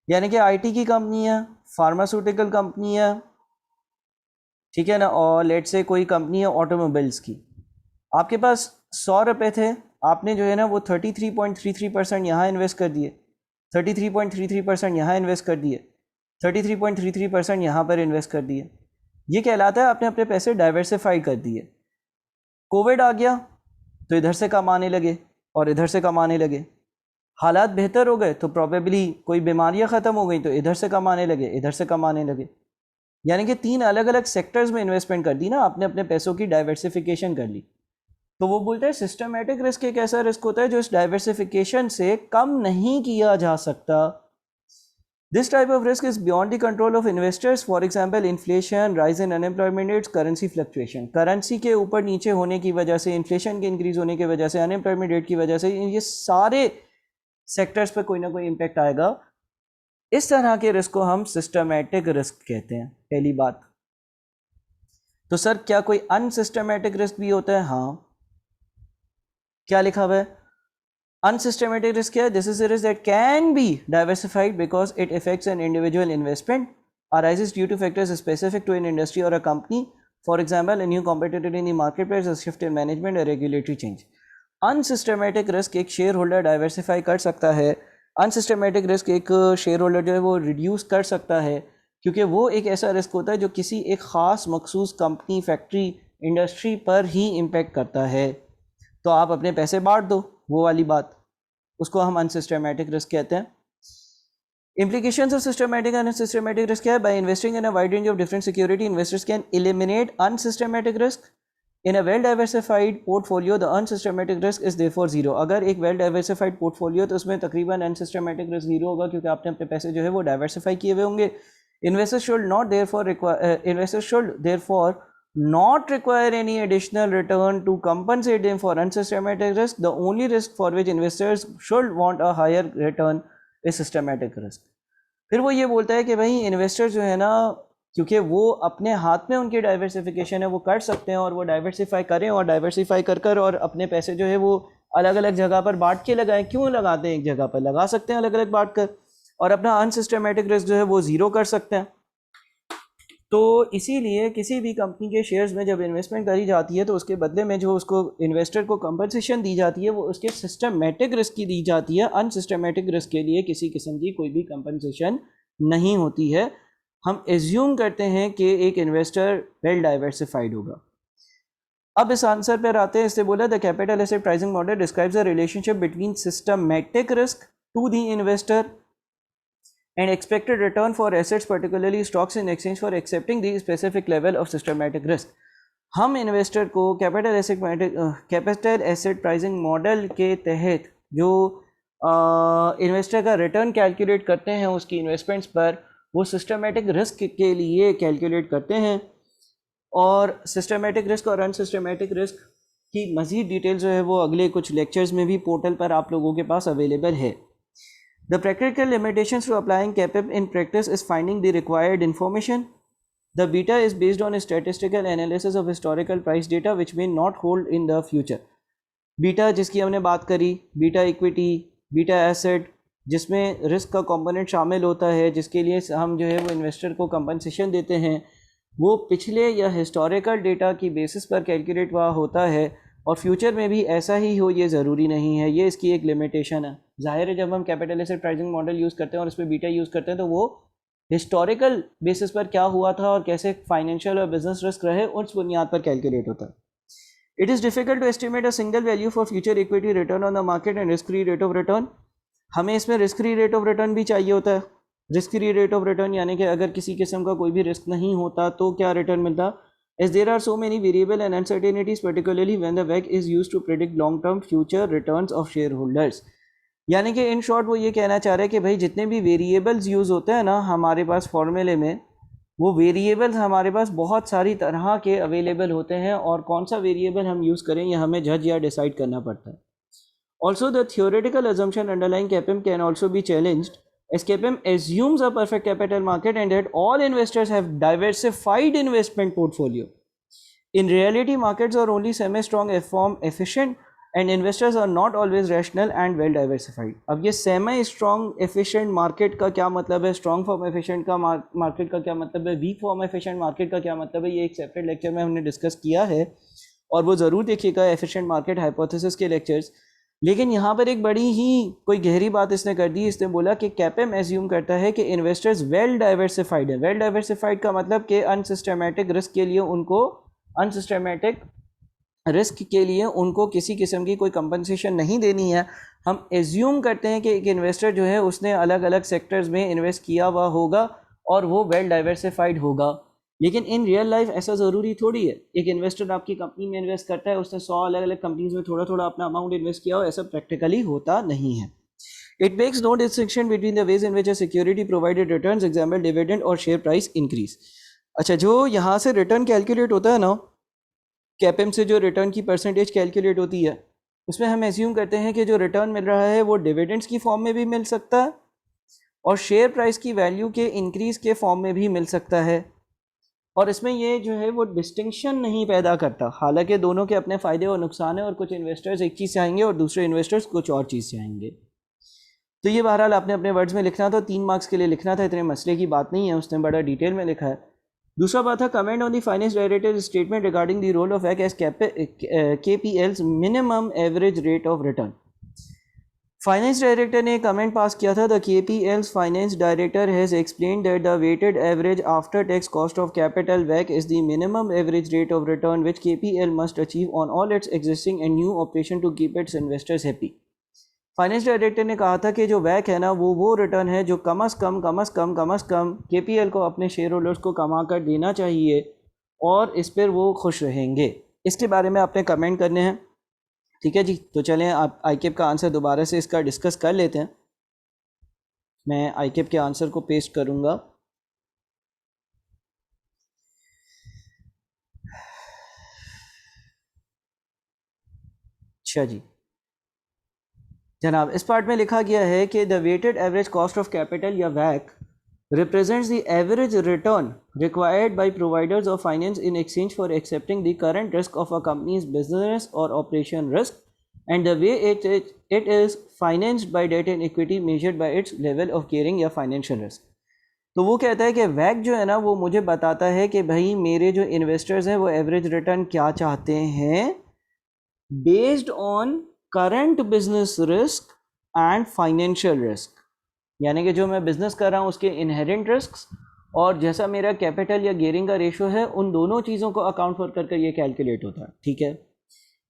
यानी कि आईटी की कंपनी है, फार्मास्यूटिकल कंपनी है, ठीक है ना, और लेट से कोई कंपनी है ऑटोमोबाइल्स की. आपके पास 100 रुपये थे, आपने जो है ना वो 33.33% यहाँ इन्वेस्ट कर दिए, 33.33% यहाँ इन्वेस्ट कर दिए, 33.33% यहाँ पर इन्वेस्ट कर दिए. ये कहलाता है आपने अपने पैसे डाइवर्सिफाई कर दिए. कोविड आ गया तो इधर से कमाने लगे और इधर से कमाने लगे. हालात बेहतर हो गए तो प्रॉबेबली कोई बीमारियाँ ख़त्म हो गई तो इधर से कमाने लगे, इधर से कमाने लगे. यानी कि 3 अलग अलग सेक्टर्स में इन्वेस्टमेंट कर दी ना आपने, अपने पैसों की डाइवर्सिफिकेशन कर ली. तो वो बोलते हैं सिस्टमेटिक रिस्क एक ऐसा रिस्क होता है जो इस डाइवर्सिफिकेशन से कम नहीं किया जा सकता. This type of risk is beyond the control of investors. For example inflation, rise in unemployment rates, currency fluctuation. Currency के ऊपर नीचे होने की वजह से, इन्फ्लेशन के इंक्रीज होने की वजह से, अनएम्प्लॉयमेंट रेट की वजह से, ये सारे सेक्टर्स पर कोई ना कोई इम्पैक्ट आएगा. इस तरह के रिस्क को हम सिस्टमेटिक रिस्क कहते हैं. पहली बात तो सर क्या कोई अनसिस्टमेटिक रिस्क भी होता है? हाँ. क्या लिखा हुआ है? अनसिस्टमेटिक रिस्क क्या है? This is a risk that can be diversified because it effects an individual investment, arises due to factors specific to an industry or a company. For example, a new competitor in the marketplace, a shift in management, a regulatory change. Unsystematic risk एक शेयर होल्डर डाइवर्सिफाई कर सकता है. अनसिस्टमेटिक रिस्क एक शेयर होल्डर जो है वो रिड्यूस कर सकता है, क्योंकि वो एक ऐसा रिस्क होता है जो किसी एक ख़ास मखसूस कंपनी, फैक्ट्री, इंडस्ट्री पर ही इम्पेक्ट करता है. तो आप अपने पैसे बांट दो, वो वाली बात, उसको हम अनसिस्टमेटिक रिस्क कहते हैं. Implications of systematic and unsystematic risk है. By investing in a wide range of different security, investors can eliminate unsystematic risk. In a well diversified portfolio, the unsystematic risk is therefore zero. अगर एक well diversified portfolio तो उसमें तकरीबन unsystematic risk zero होगा, क्योंकि आपने अपने पैसे जो है वो diversify किए हुए होंगे. Investors should therefore not require any additional return to compensate them for unsystematic risk. The only risk for which investors should want a higher return is systematic risk. फिर वो ये बोलता है कि भाई इन्वेस्टर जो है ना, क्योंकि वो अपने हाथ में उनकी डाइवर्सिफिकेशन है, वो कर सकते हैं और वो डाइवर्सिफाई करें और डाइवर्सिफाई कर और अपने पैसे जो है वो अलग अलग जगह पर बांट के लगाएं. क्यों लगाते हैं? एक जगह पर लगा सकते हैं अलग अलग बांट कर, और अपना अनसिस्टमेटिक रिस्क जो है वो ज़ीरो कर सकते हैं. तो इसीलिए किसी भी कंपनी के शेयर्स में जब इन्वेस्टमेंट करी जाती है तो उसके बदले में जो उसको इन्वेस्टर को कंपनसेशन दी जाती है वो उसके सिस्टमेटिक रिस्क की दी जाती है. अनसिस्टमेटिक रिस्क के लिए किसी किस्म की कोई भी कंपनसेशन नहीं होती है. हम एज्यूम करते हैं कि एक इन्वेस्टर वेल डाइवर्सिफाइड होगा. अब इस आंसर पर आते हैं. इससे बोला the capital asset pricing model describes the relationship between systematic risk to the investor and expected return for assets, particularly stocks, in exchange for accepting the specific level of systematic risk. हम इन्वेस्टर को कैपिटल एसेट प्राइसिंग मॉडल के तहत जो इन्वेस्टर का रिटर्न कैलकुलेट करते हैं उसकी इन्वेस्टमेंट्स पर, वो सिस्टमेटिक रिस्क के लिए कैलकुलेट करते हैं. और सिस्टमेटिक रिस्क और अनसिस्टमेटिक रिस्क की मज़ीद डिटेल जो है वो अगले कुछ लेक्चर्स में भी पोर्टल पर आप लोगों के पास अवेलेबल है. The practical limitations to applying CAPIP in practice is finding the required information. The beta is based on a statistical analysis of historical price data which may not hold in the future. Beta जिसकी हमने बात करी, बीटा इक्विटी, बीटा एसेट, जिसमें रिस्क का कंपोनेंट शामिल होता है, जिसके लिए हम जो है वो इन्वेस्टर को कंपनसेशन देते हैं, वो पिछले या हिस्टोरिकल डेटा की बेसिस पर कैलकुलेट हुआ होता है और फ्यूचर में भी ऐसा ही हो ये ज़रूरी नहीं है. ये इसकी एक लिमिटेशन है. ज़ाहिर है जब हम capital asset pricing model use करते हैं और उस पर बीटा यूज़ करते हैं तो वो हिस्टोरिकल बेसिस पर क्या हुआ था और कैसे फाइनेंशियल और बिजनेस रिस्क रहे, उस बुनियाद पर कैलकुलेट होता है. It is difficult to estimate a single value for future equity return on the market and risk free rate of return. हमें इसमें risk free rate of return भी चाहिए होता है. Risk free rate of return यानी कि अगर किसी किस्म का कोई भी रिस्क नहीं होता तो क्या रिटर्न मिलता. As there are so many variable and uncertainties, particularly when the WACC is used to predict long-term future returns of shareholders. यानी कि इन शॉर्ट वो ये कहना चाह रहे हैं कि भाई जितने भी वेरिएबल्स यूज़ होते हैं ना हमारे पास फॉर्मूले में, वो वेरिएबल्स हमारे पास बहुत सारी तरह के अवेलेबल होते हैं और कौन सा वेरिएबल हम यूज़ करें ये हमें जज या डिसाइड करना पड़ता है. Also, the theoretical assumption underlying CAPM can also be challenged, as CAPM assumes a perfect capital market and that all investors have diversified investment portfolio. In reality, markets are only semi-strong form efficient and investors are not always rational and well diversified. अब ये semi-strong efficient market का क्या मतलब है, strong form efficient का market का क्या मतलब है, weak form efficient market का क्या मतलब है, ये एक separate lecture में हमने discuss किया है और वो ज़रूर देखिएगा efficient market hypothesis के lectures. लेकिन यहाँ पर एक बड़ी ही कोई गहरी बात इसने कर दी. इसने बोला कि कैपएम एज्यूम करता है कि इन्वेस्टर्स वेल डाइवर्सिफाइड है. वेल डाइवर्सिफाइड का मतलब कि अनसिस्टमेटिक रिस्क के लिए उनको किसी किस्म की कोई कंपनसेशन नहीं देनी है. हम एज्यूम करते हैं कि एक इन्वेस्टर जो है उसने अलग अलग सेक्टर्स में इन्वेस्ट किया हुआ होगा और वो वेल डाइवर्सिफाइड होगा. लेकिन इन रियल लाइफ ऐसा ज़रूरी थोड़ी है. एक इन्वेस्टर आपकी कंपनी में इन्वेस्ट करता है, उसने 100 अलग अलग कंपनीज में थोड़ा थोड़ा अपना अमाउंट इन्वेस्ट किया हो, ऐसा प्रैक्टिकली होता नहीं है. It makes no distinction between the ways in which a security provided returns, example dividend और शेयर प्राइस इंक्रीज. अच्छा, जो यहाँ से रिटर्न कैलकुलेट होता है ना, कैपएम से जो रिटर्न की परसेंटेज कैलकुलेट होती है, उसमें हम एज्यूम करते हैं कि जो रिटर्न मिल रहा है वो डिविडेंड्स की फॉर्म में भी मिल सकता है और शेयर प्राइस की वैल्यू के इंक्रीज के फॉर्म में भी मिल सकता है. और इसमें ये जो है वो डिस्टिंक्शन नहीं पैदा करता. हालांकि दोनों के अपने फ़ायदे और नुकसान हैं और कुछ इन्वेस्टर्स एक चीज़ चाहेंगे और दूसरे इन्वेस्टर्स कुछ और चीज़ चाहेंगे. तो ये बहरहाल आपने अपने वर्ड्स में लिखना था, 3 मार्क्स के लिए लिखना था, इतने मसले की बात नहीं है, उसने बड़ा डिटेल में लिखा है. दूसरा बात था comment on the finance director statement regarding the role of WACC as KPL's minimum average rate of return. Finance director ने कमेंट पास किया था. The KPL's finance director has explained that the weighted average after tax cost of capital WACC is the minimum average rate of return which KPL must achieve on all its existing and new operation to keep its investors happy. Finance director ने कहा था कि जो WACC है ना वो रिटर्न है जो कम अज़ कम KPL को अपने शेयर होल्डर्स को कमा कर देना चाहिए और इस पर वो खुश रहेंगे. इसके बारे में आपने कमेंट करने हैं. ठीक है जी, तो चलें आप आईकेप का आंसर दोबारा से इसका डिस्कस कर लेते हैं. मैं आईकेप के आंसर को पेस्ट करूंगा. अच्छा जी जनाब, इस पार्ट में लिखा गया है कि the weighted average cost of capital या WACC represents the average return required by providers of finance in exchange for accepting the current risk of a company's business or operation risk and the way it is financed by debt and equity measured by its level of gearing या financial risk. तो वो कहता है कि WACC जो है ना वो मुझे बताता है कि भाई मेरे जो इन्वेस्टर्स हैं वो एवरेज रिटर्न क्या चाहते हैं based on current business risk and financial risk. यानी कि जो मैं बिज़नेस कर रहा हूँ उसके इनहेरेंट रिस्क्स और जैसा मेरा कैपिटल या गियरिंग का रेशो है उन दोनों चीज़ों को अकाउंट फॉर करके ये कैलकुलेट होता है. ठीक है.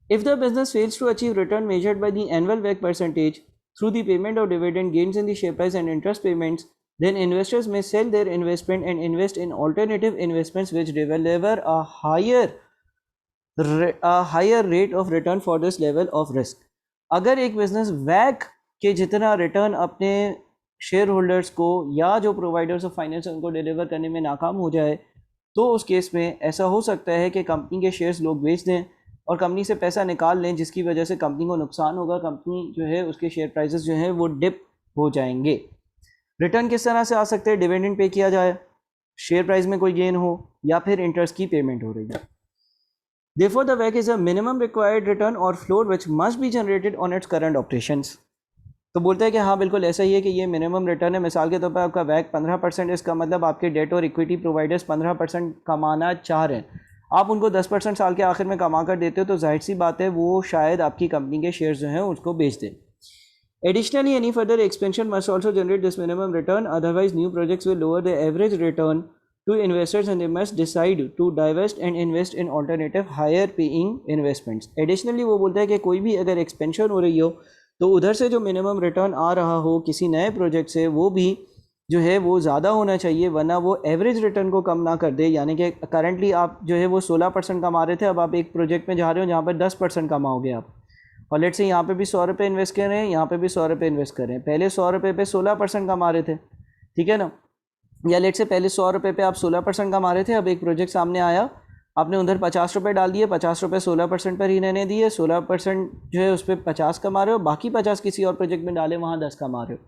If the business fails to achieve return measured by the annual WACC percentage through the payment of dividend gains in the share price and interest payments, then investors may sell their investment and invest in alternative investments which deliver a higher rate of return for this level of risk. अगर एक बिजनेस WACC के जितना रिटर्न अपने शेयर होल्डर्स को या जो प्रोवाइडर्स ऑफ फाइनेंस उनको डिलीवर करने में नाकाम हो जाए तो उस केस में ऐसा हो सकता है कि कंपनी के शेयर्स लोग बेच दें और कंपनी से पैसा निकाल लें, जिसकी वजह से कंपनी को नुकसान होगा. कंपनी जो है उसके शेयर प्राइसेस जो हैं वो डिप हो जाएंगे. रिटर्न किस तरह से आ सकते हैं? डिविडेंड पे किया जाए, शेयर प्राइस में कोई गेन हो या फिर इंटरेस्ट की पेमेंट हो रही है. Therefore, the WACC is a minimum required return or floor which must be generated on its current operations. तो बोलता है कि हाँ बिल्कुल ऐसा ही है कि ये मिनिमम रिटर्न है. मिसाल के तौर पर आपका WACC 15%, इसका मतलब आपके डेट और इक्विटी प्रोवाइडर्स 15% कमाना चाह रहे हैं. आप उनको 10% साल के आखिर में कमा कर देते हो तो जाहिर सी बात है वो शायद आपकी कंपनी के शेयर्स जो हैं उसको बेच दें. Additionally, any further expansion must also generate this minimum return, otherwise new projects will lower the average return to investors and they must decide to divest and invest in alternative higher paying investments. Additionally वो बोलता है कि कोई भी अगर expansion हो रही हो तो उधर से जो minimum return आ रहा हो किसी नए project से वो भी जो है वो ज़्यादा होना चाहिए, वरना वो एवरेज रिटर्न को कम ना कर दे। यानी कि करंटली आप जो है वो 16% कमा रहे थे, अब आप एक प्रोजेक्ट में जा रहे हो जहाँ पर 10% कमाओगे आप, और लेट से यहाँ पे भी 100 रुपये इन्वेस्ट कर रहे हैं, यहाँ पे भी 100 रुपये इन्वेस्ट कर रहे हैं। पहले 100 रुपये पे 16% कमा रहे थे, ठीक है ना, या लेट से पहले 100 रुपये पे आप 16% कमा रहे थे, अब एक प्रोजेक्ट सामने आया, आपने उधर 50 रुपये डाल दिए, 50 रुपये 16% पर ही रहने दिए, 16% जो है उस पर 50 कमा रहे हो, बाकी 50 किसी और प्रोजेक्ट में डाले, वहाँ 10 कमा रहे हो।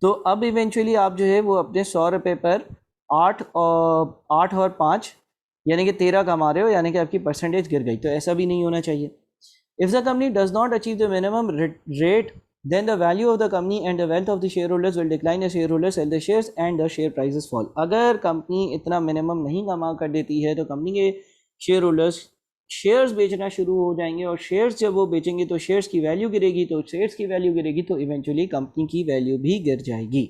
तो अब इवेंचुअली आप जो है वो अपने 100 रुपये पर 8 और 5 यानी कि 13 कमा रहे हो, यानी कि आपकी परसेंटेज गिर गई। तो ऐसा भी नहीं होना चाहिए। If the company does not achieve the minimum rate, then the value of the company and the wealth of the shareholders will decline as shareholders sell the shares and the share prices fall. अगर कंपनी इतना मिनिमम नहीं कमा कर देती है तो कंपनी के शेयर होल्डर्स शेयर्स बेचना शुरू हो जाएंगे, और शेयर्स जब वो बेचेंगे तो शेयर्स की वैल्यू गिरेगी, तो शेयर्स की वैल्यू गिरेगी तो इवेंचुअली कंपनी की वैल्यू भी गिर जाएगी।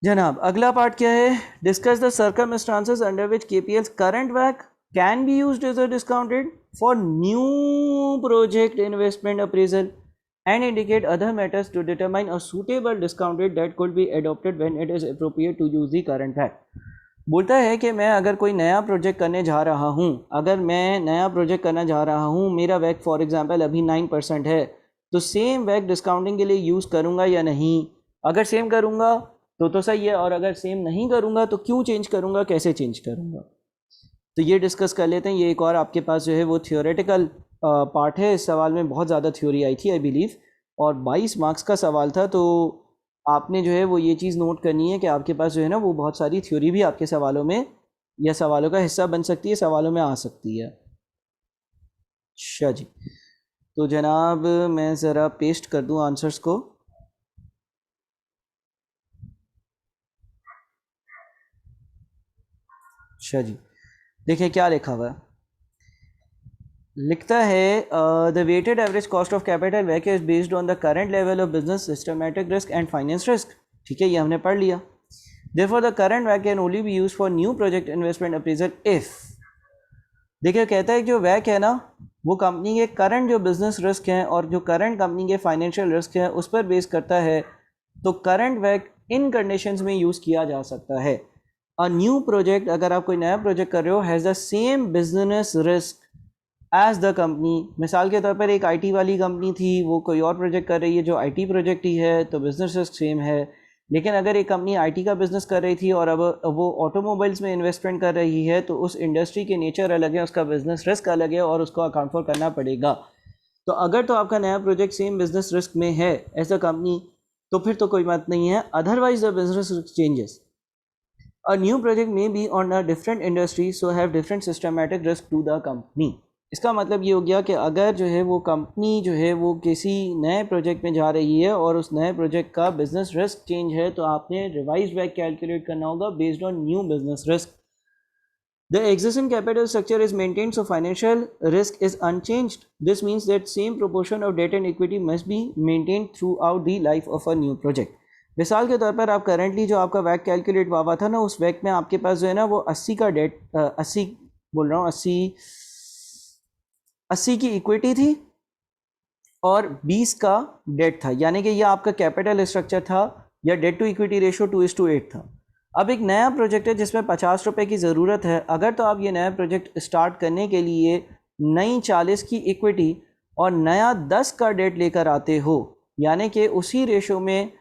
जनाब अगला पार्ट क्या है? Discuss the circumstances under which KPL's current वैक can be used as a discounted for new project investment appraisal and indicate other matters to determine a suitable discount rate that could be adopted when it is appropriate to use the current WACC. बोलता है कि मैं अगर कोई नया प्रोजेक्ट करने जा रहा हूँ, अगर मैं नया प्रोजेक्ट करना जा रहा हूँ, मेरा वैक फॉर एग्जांपल अभी 9% है, तो सेम वैक डिस्काउंटिंग के लिए यूज़ करूँगा या नहीं? अगर सेम करूँगा तो सही है, और अगर सेम नहीं करूँगा तो क्यों चेंज करूँगा, कैसे चेंज करूँगा? तो ये डिस्कस कर लेते हैं। ये एक और आपके पास जो है वो थियोरेटिकल पार्ट है। इस सवाल में बहुत ज़्यादा थ्योरी आई थी आई बिलीव, और 22 मार्क्स का सवाल था। तो आपने जो है वो ये चीज़ नोट करनी है कि आपके पास जो है ना वो बहुत सारी थ्योरी भी आपके सवालों में या सवालों का हिस्सा बन सकती है, सवालों में आ सकती है। अच्छा जी, तो जनाब मैं ज़रा पेस्ट कर दूँ आंसर्स को। अच्छा जी, देखिए क्या लिखा हुआ है। लिखता है the weighted average cost of capital वैक is based on the current level of business systematic risk and finance risk. ठीक है, ये हमने पढ़ लिया। देयरफॉर द करंट वैक can only be used for new project investment appraisal if, देखिए कहता है कि जो वैक है ना वो कंपनी के करंट जो बिजनेस रिस्क हैं और जो करंट कंपनी के फाइनेंशियल रिस्क हैं उस पर बेस करता है। तो करंट वैक इन कंडीशंस में यूज़ किया जा सकता है। अ न्यू प्रोजेक्ट, अगर आप कोई नया प्रोजेक्ट कर रहे हो, has the same business risk as the company. मिसाल के तौर पर एक आईटी वाली कंपनी थी, वो कोई और प्रोजेक्ट कर रही है जो आईटी प्रोजेक्ट ही है, तो बिजनेस रिस्क सेम है। लेकिन अगर एक कंपनी आईटी का बिजनेस कर रही थी और अब वो ऑटोमोबाइल्स में इन्वेस्टमेंट कर रही है, तो उस इंडस्ट्री के नेचर अलग है, उसका बिजनेस रिस्क अलग है और उसको अकाउंट फॉर करना पड़ेगा। तो अगर तो आपका नया प्रोजेक्ट सेम बिजनेस रिस्क में है एज अ कंपनी, तो फिर तो कोई बात नहीं है। Otherwise the business risk changes. A new project में be on a different industry so have different systematic risk to the company. इसका मतलब ये हो गया कि अगर जो है वो कंपनी जो है वो किसी नए प्रोजेक्ट में जा रही है और उस नए प्रोजेक्ट का बिजनेस रिस्क चेंज है, तो आपने रिवाइज बैक कैलकुलेट करना होगा based on new business risk. The existing capital structure is maintained, so financial risk is unchanged. This means that same proportion of debt and equity must be maintained throughout the life of a new project. मिसाल के तौर पर आप करंटली जो आपका वैक कैलकुलेट हुआ था ना, उस वैक में आपके पास जो है ना वो 80 का डेट 80 बोल रहा हूँ 80 की इक्विटी थी और 20 का डेट था, यानी कि ये आपका कैपिटल स्ट्रक्चर था या डेट टू इक्विटी रेशो 2:8 था। अब एक नया प्रोजेक्ट है जिसमें 50 रुपये की ज़रूरत है। अगर तो आप ये नया प्रोजेक्ट स्टार्ट करने के लिए नई 40 की इक्विटी और नया 10 का डेट लेकर आते हो, यानी कि उसी रेशो में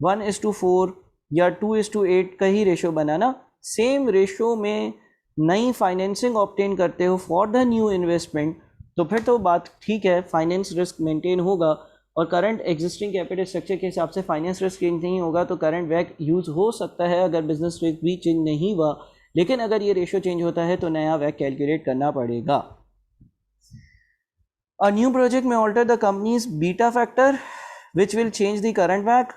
1:4 या 2:8 का ही रेशो बना ना, सेम रेशो में नई फाइनेंसिंग ऑब्टेन करते हो फॉर द न्यू इन्वेस्टमेंट, तो फिर तो बात ठीक है, फाइनेंस रिस्क मेंटेन होगा और करंट एग्जिस्टिंग कैपिटल स्ट्रक्चर के हिसाब से फाइनेंस रिस्क चेंज नहीं होगा, तो करंट वैक यूज़ हो सकता है अगर बिजनेस रिस्क भी चेंज नहीं हुआ। लेकिन अगर ये रेशो चेंज होता है तो नया वैक कैलकुलेट करना पड़ेगा। अ न्यू प्रोजेक्ट में alter the company's beta factor which will change the current वैक।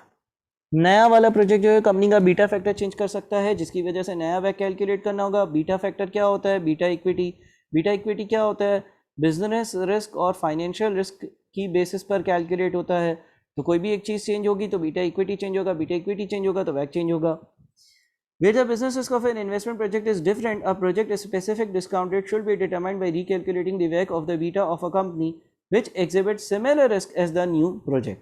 नया वाला प्रोजेक्ट जो है कंपनी का बीटा फैक्टर चेंज कर सकता है, जिसकी वजह से नया वैक कैलकुलेट करना होगा। बीटा फैक्टर क्या होता है? Beta equity. बीटा इक्विटी क्या होता है? बिजनेस रिस्क और फाइनेंशियल रिस्क की बेसिस पर कैलकुलेट होता है, तो कोई भी एक चीज़ चेंज होगी तो बीटा इक्विटी चेंज होगा, बीटा इक्विटी चेंज होगा तो वैक चेंज होगा. Where the business risk of an investment project is different, a project specific discount rate should be determined by recalculating the WACC of the beta of a company which exhibits similar risk as the new project.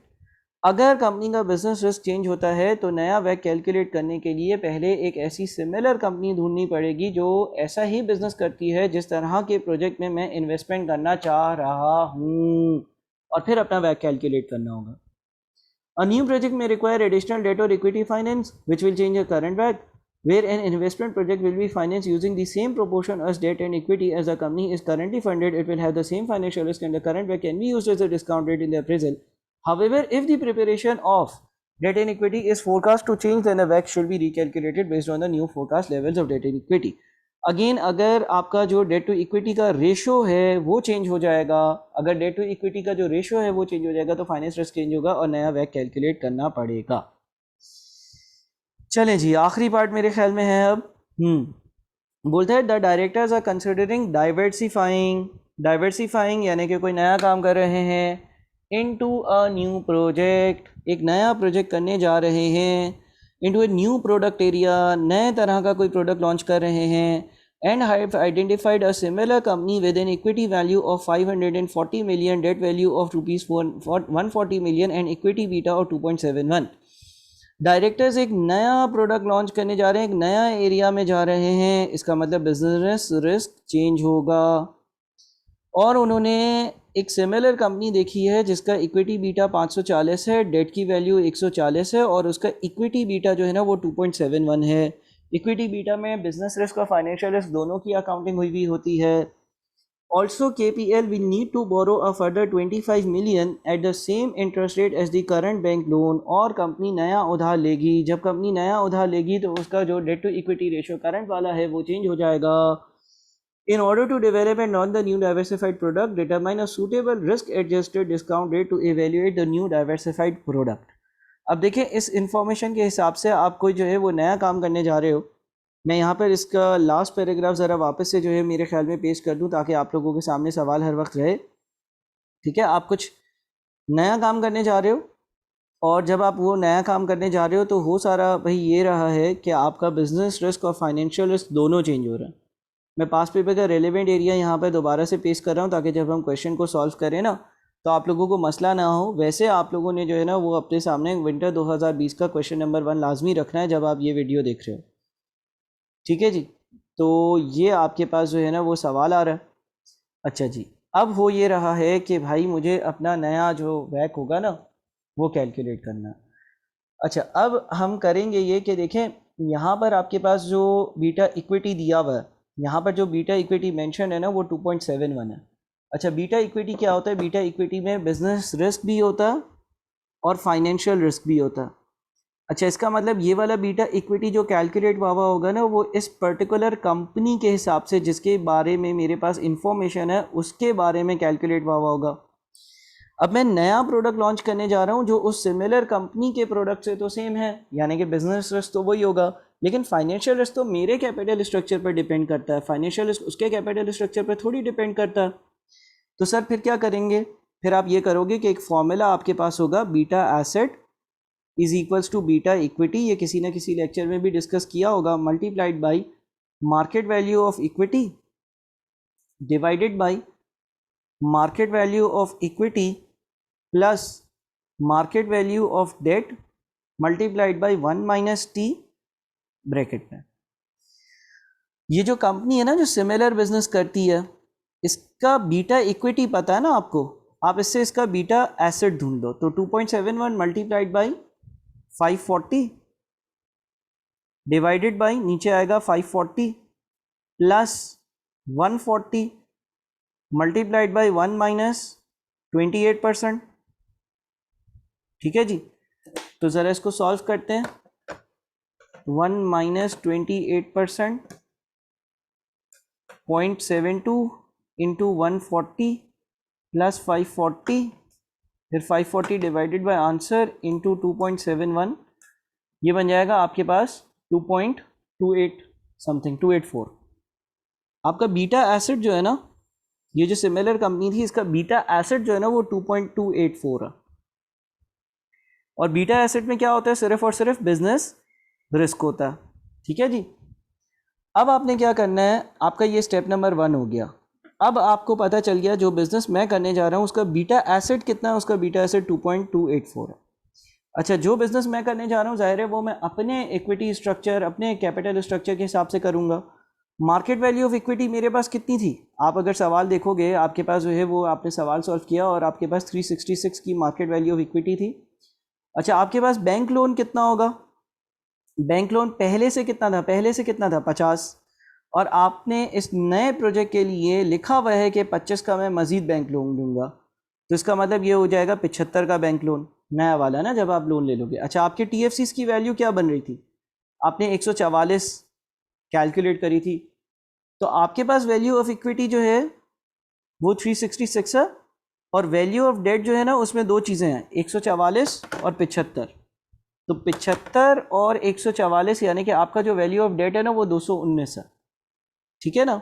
अगर कंपनी का बिजनेस रिस्क चेंज होता है तो नया वैक कैलकुलेट करने के लिए पहले एक ऐसी सिमिलर कंपनी ढूंढनी पड़ेगी जो ऐसा ही बिजनेस करती है जिस तरह के प्रोजेक्ट में मैं इन्वेस्टमेंट करना चाह रहा हूँ, और फिर अपना वैक कैलकुलेट करना होगा. A new project may require additional debt or equity finance which will change the current WACC. Where an investment project will be financed using the same proportion as debt and equity as the company is currently funded, it will have the same financial risk and the current WACC can be used as a discount rate in the appraisal. However, if the preparation of debt and equity is forecast to change, then the WACC should be recalculated based on the new forecast levels of debt and equity. Again अगर आपका जो डेट टू इक्विटी का रेशो है वो चेंज हो जाएगा, अगर डेट टू इक्विटी का जो रेशो है वो चेंज हो जाएगा तो फाइनेंस रिस्क चेंज होगा और नया वैक कैलकुलेट करना पड़ेगा. चलें जी, आखिरी पार्ट मेरे ख्याल में है अब. बोलते हैं the directors are considering diversifying यानी कि कोई नया काम कर रहे हैं, इनटू अ न्यू प्रोजेक्ट, एक नया प्रोजेक्ट करने जा रहे हैं, into a new product area, नए तरह का कोई प्रोडक्ट लॉन्च कर रहे हैं, and have identified a similar company with an equity value of 540 million, debt value of rupees 140 million and equity beta of 2.71. Directors एक नया प्रोडक्ट लॉन्च करने जा रहे हैं, एक नया एरिया में जा रहे हैं, इसका मतलब बिजनेस रिस्क चेंज होगा. और उन्होंने एक सिमिलर कंपनी देखी है जिसका इक्विटी बीटा 540 है, डेट की वैल्यू 140 है और उसका इक्विटी बीटा जो है ना वो 2.71 है. इक्विटी बीटा में बिजनेस रिस्क और फाइनेंशियल रिस्क दोनों की अकाउंटिंग हुई होती है. Also, KPL will need to borrow a further 25 million at the same interest rate as the current bank loan. और कंपनी नया उधार लेगी, जब कंपनी नया उधार लेगी तो उसका जो debt to equity ratio current वाला है वो चेंज हो जाएगा. In order to develop and launch the new diversified product, determine a suitable risk-adjusted discount rate to evaluate the new diversified product. अब देखिए इस इंफॉर्मेशन के हिसाब से आप कोई जो है वो नया काम करने जा रहे हो. मैं यहाँ पर इसका लास्ट पैराग्राफ ज़रा वापस से जो है मेरे ख्याल में पेश कर दूँ ताकि आप लोगों के सामने सवाल हर वक्त रहे. ठीक है, आप कुछ नया काम करने जा रहे हो और जब आप वो नया काम करने जा रहे हो तो हो सारा भाई ये रहा है कि आपका बिजनेस रिस्क और फाइनेंशियल रिस्क दोनों चेंज हो रहे हैं. मैं पास पेपर का रेलेवेंट एरिया यहाँ पर दोबारा से पेश कर रहा हूँ ताकि जब हम क्वेश्चन को सॉल्व करें ना तो आप लोगों को मसला ना हो. वैसे आप लोगों ने जो है ना वो अपने सामने विंटर 2020 का क्वेश्चन नंबर 1 लाजमी रखना है जब आप ये वीडियो देख रहे हो. ठीक है जी, तो ये आपके पास जो है ना वो सवाल आ रहा है. अच्छा जी, अब हो ये रहा है कि भाई मुझे अपना नया जो वैक होगा ना वो कैलकुलेट करना. अच्छा, अब हम करेंगे ये कि देखें यहाँ पर आपके पास जो बीटा इक्विटी दिया हुआ है, यहाँ पर जो बीटा इक्विटी मेंशन है ना वो 2.71 है. अच्छा, बीटा इक्विटी क्या होता है? बीटा इक्विटी में बिजनेस रिस्क भी होता है और फाइनेंशियल रिस्क भी होता है. अच्छा, इसका मतलब ये वाला बीटा इक्विटी जो कैलकुलेट हुआ होगा ना वो इस पर्टिकुलर कंपनी के हिसाब से जिसके बारे में मेरे पास इंफॉर्मेशन है उसके बारे में कैलकुलेट हुआ होगा. अब मैं नया प्रोडक्ट लॉन्च करने जा रहा हूँ जो उस सिमिलर कंपनी के प्रोडक्ट से तो सेम है, यानी कि बिजनेस रिस्क तो वही होगा, लेकिन फाइनेंशियल रिस्क तो मेरे कैपिटल स्ट्रक्चर पर डिपेंड करता है, फाइनेंशियल रिस्क उसके कैपिटल स्ट्रक्चर पर थोड़ी डिपेंड करता है. तो सर फिर क्या करेंगे? फिर आप ये करोगे कि एक फॉर्मूला आपके पास होगा, beta asset is equals to beta equity, ये किसी ना किसी लेक्चर में भी डिस्कस किया होगा, multiplied by market value of equity divided by market value of equity plus market value of debt multiplied by 1 minus T bracket में. ये जो कंपनी है ना जो सिमिलर बिजनेस करती है इसका बीटा इक्विटी पता है ना आपको, आप इससे इसका बीटा एसेट ढूंढ लो. तो 2.71 मल्टीप्लाइड बाई 540 डिवाइडेड बाई नीचे आएगा 540 प्लस 140 मल्टीप्लाइड बाई 1 माइनस 28%. ठीक है जी, तो ज़रा इसको सॉल्व करते हैं. 1 माइनस 28% 0.72 इंटू 140 प्लस 540 फिर 540 डिवाइडेड बाय आंसर इंटू 2.71, ये बन जाएगा आपके पास 2.28 समथिंग 284. आपका बीटा एसेट जो है ना ये जो सिमिलर कंपनी थी इसका बीटा एसेट जो है ना वो 2.284 है। और बीटा एसेट में क्या होता है, सिर्फ और सिर्फ बिजनेस रिस्क होता है। ठीक है जी। अब आपने क्या करना है, आपका ये स्टेप नंबर 1 हो गया। अब आपको पता चल गया जो बिजनेस मैं करने जा रहा हूँ उसका बीटा एसेट कितना है, उसका बीटा एसेट 2.284 है। अच्छा, जो बिजनेस मैं करने जा रहा हूँ जाहिर है वो मैं अपने इक्विटी स्ट्रक्चर, अपने कैपिटल स्ट्रक्चर के हिसाब से करूँगा। मार्केट वैल्यू ऑफ इक्विटी मेरे पास कितनी थी, आप अगर सवाल देखोगे आपके पास जो है वो आपने सवाल सॉल्व किया और आपके पास 366 की मार्केट वैल्यू ऑफ इक्विटी थी। अच्छा, आपके पास बैंक लोन कितना होगा, बैंक लोन पहले से कितना था, पहले से कितना था 50, और आपने इस नए प्रोजेक्ट के लिए लिखा हुआ है कि 25 का मैं मज़ीद बैंक लोन लूँगा, तो इसका मतलब ये हो जाएगा 75 का बैंक लोन, नया वाला ना जब आप लोन ले लोगे। अच्छा, आपके TFCs की वैल्यू क्या बन रही थी, आपने 144 कैलकुलेट करी थी, तो आपके पास वैल्यू ऑफ इक्विटी जो है वो 366 है, और वैल्यू ऑफ डेट जो है ना उसमें दो चीज़ें हैं, 144 और 75। तो 75 और 144 यानी कि आपका जो वैल्यू ऑफ डेट है ना वो 219 है। ठीक है ना,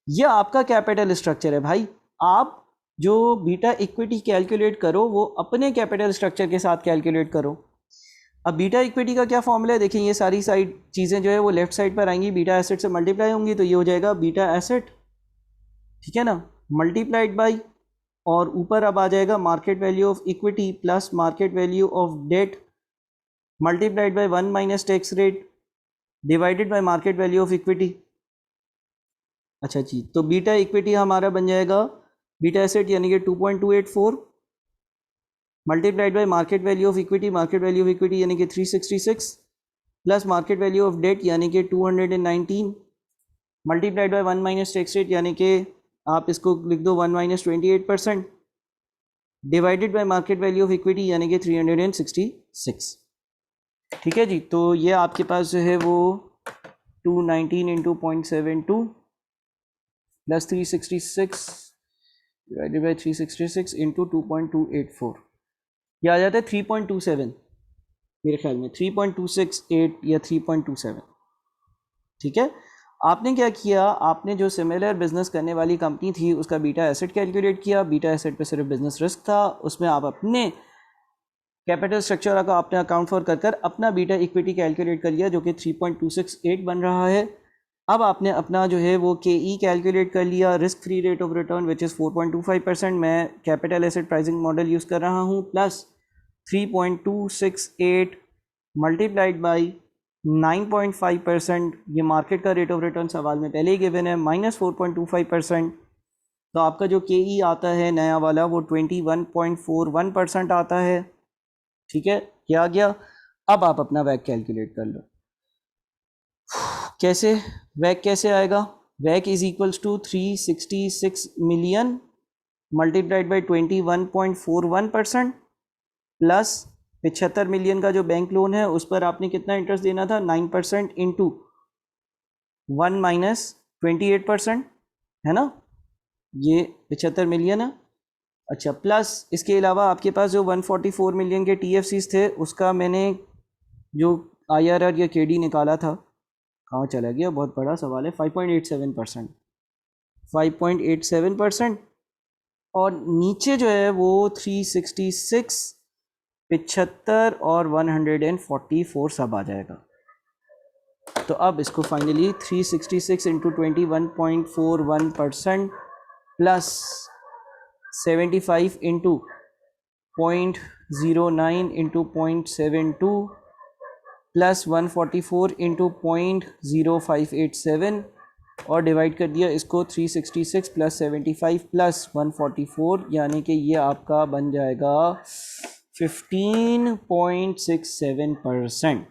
ये आपका कैपिटल स्ट्रक्चर है भाई। आप जो बीटा इक्विटी कैलकुलेट करो वो अपने कैपिटल स्ट्रक्चर के साथ कैलकुलेट करो। अब बीटा इक्विटी का क्या फॉर्मूला है, देखिए ये सारी साइड चीज़ें जो है वो लेफ्ट साइड पर आएंगी, बीटा एसेट से मल्टीप्लाई होंगी, तो ये हो जाएगा बीटा एसेट, ठीक है ना, मल्टीप्लाइड बाई, और ऊपर अब आ जाएगा market value of equity plus market value of debt multiplied by 1 minus tax rate divided by market value of equity. अच्छा जी, तो बीटा इक्विटी हमारा बन जाएगा बीटा एसेट यानी कि 2.284 multiplied by market value of equity, market value of equity यानी कि 366 plus market value of debt यानी कि 219 multiplied by 1 minus tax rate यानी कि आप इसको लिख दो 1 minus 28% divided by market value of equity यानी कि 366। ठीक है जी, तो ये आपके पास जो है वो 219 into 0.72 plus 366 divided by 366 into 2.284, यह आ जाता है 3.27, मेरे ख्याल में 3.268 या 3.27। ठीक है, आपने क्या किया, आपने जो सिमिलर बिजनेस करने वाली कंपनी थी उसका बीटा एसेट कैलकुलेट किया, बीटा एसेट पे सिर्फ बिजनेस रिस्क था, उसमें आप अपने कैपिटल स्ट्रक्चर का आपने अकाउंट फॉर कर अपना बीटा इक्विटी कैलकुलेट कर लिया जो कि 3.268 बन रहा है। अब आपने अपना जो है वो KE कैलकुलेट कर लिया, risk free rate of return which is 4.25%, मैं capital asset pricing model use कर रहा हूँ, प्लस 3.268 मल्टीप्लाइड बाई 9.5%, ये मार्केट का रेट ऑफ रिटर्न सवाल में पहले ही गिवन है, माइनस 4.25%, तो आपका जो KE आता है नया वाला वो 21.41% आता है। ठीक है, क्या आ गया। अब आप अपना वैक कैलकुलेट कर लो, कैसे वैक कैसे आएगा, वैक is equals to 366 million multiplied by 21.41% plus 75 million का जो बैंक लोन है उस पर आपने कितना इंटरेस्ट देना था, 9% इंटू 1 माइनस 28%, है ना, ये 75 मिलियन है। अच्छा, प्लस इसके अलावा आपके पास जो 144 मिलियन के TFCs थे उसका मैंने जो IRR या KD निकाला था, कहाँ चला गया, बहुत बड़ा सवाल है, 5.87%, 5.87%, और नीचे जो है वो 366, 75 और 144 सब आ जाएगा। तो अब इसको finally 366 into 21.41% plus 75 into 0.09 into 0.72 plus 144 into 0.0587 और डिवाइड कर दिया इसको 366 प्लस 75 प्लस 144, यानी कि ये आपका बन जाएगा 15.67%।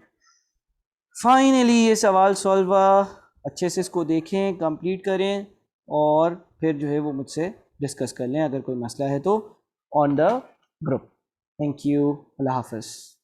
फाइनली ये सवाल सॉल्व हुआ, अच्छे से इसको देखें, कंप्लीट करें और फिर जो है वो मुझसे डिस्कस कर लें अगर कोई मसला है तो on the group. Thank you, अल्लाह हाफ़िज़।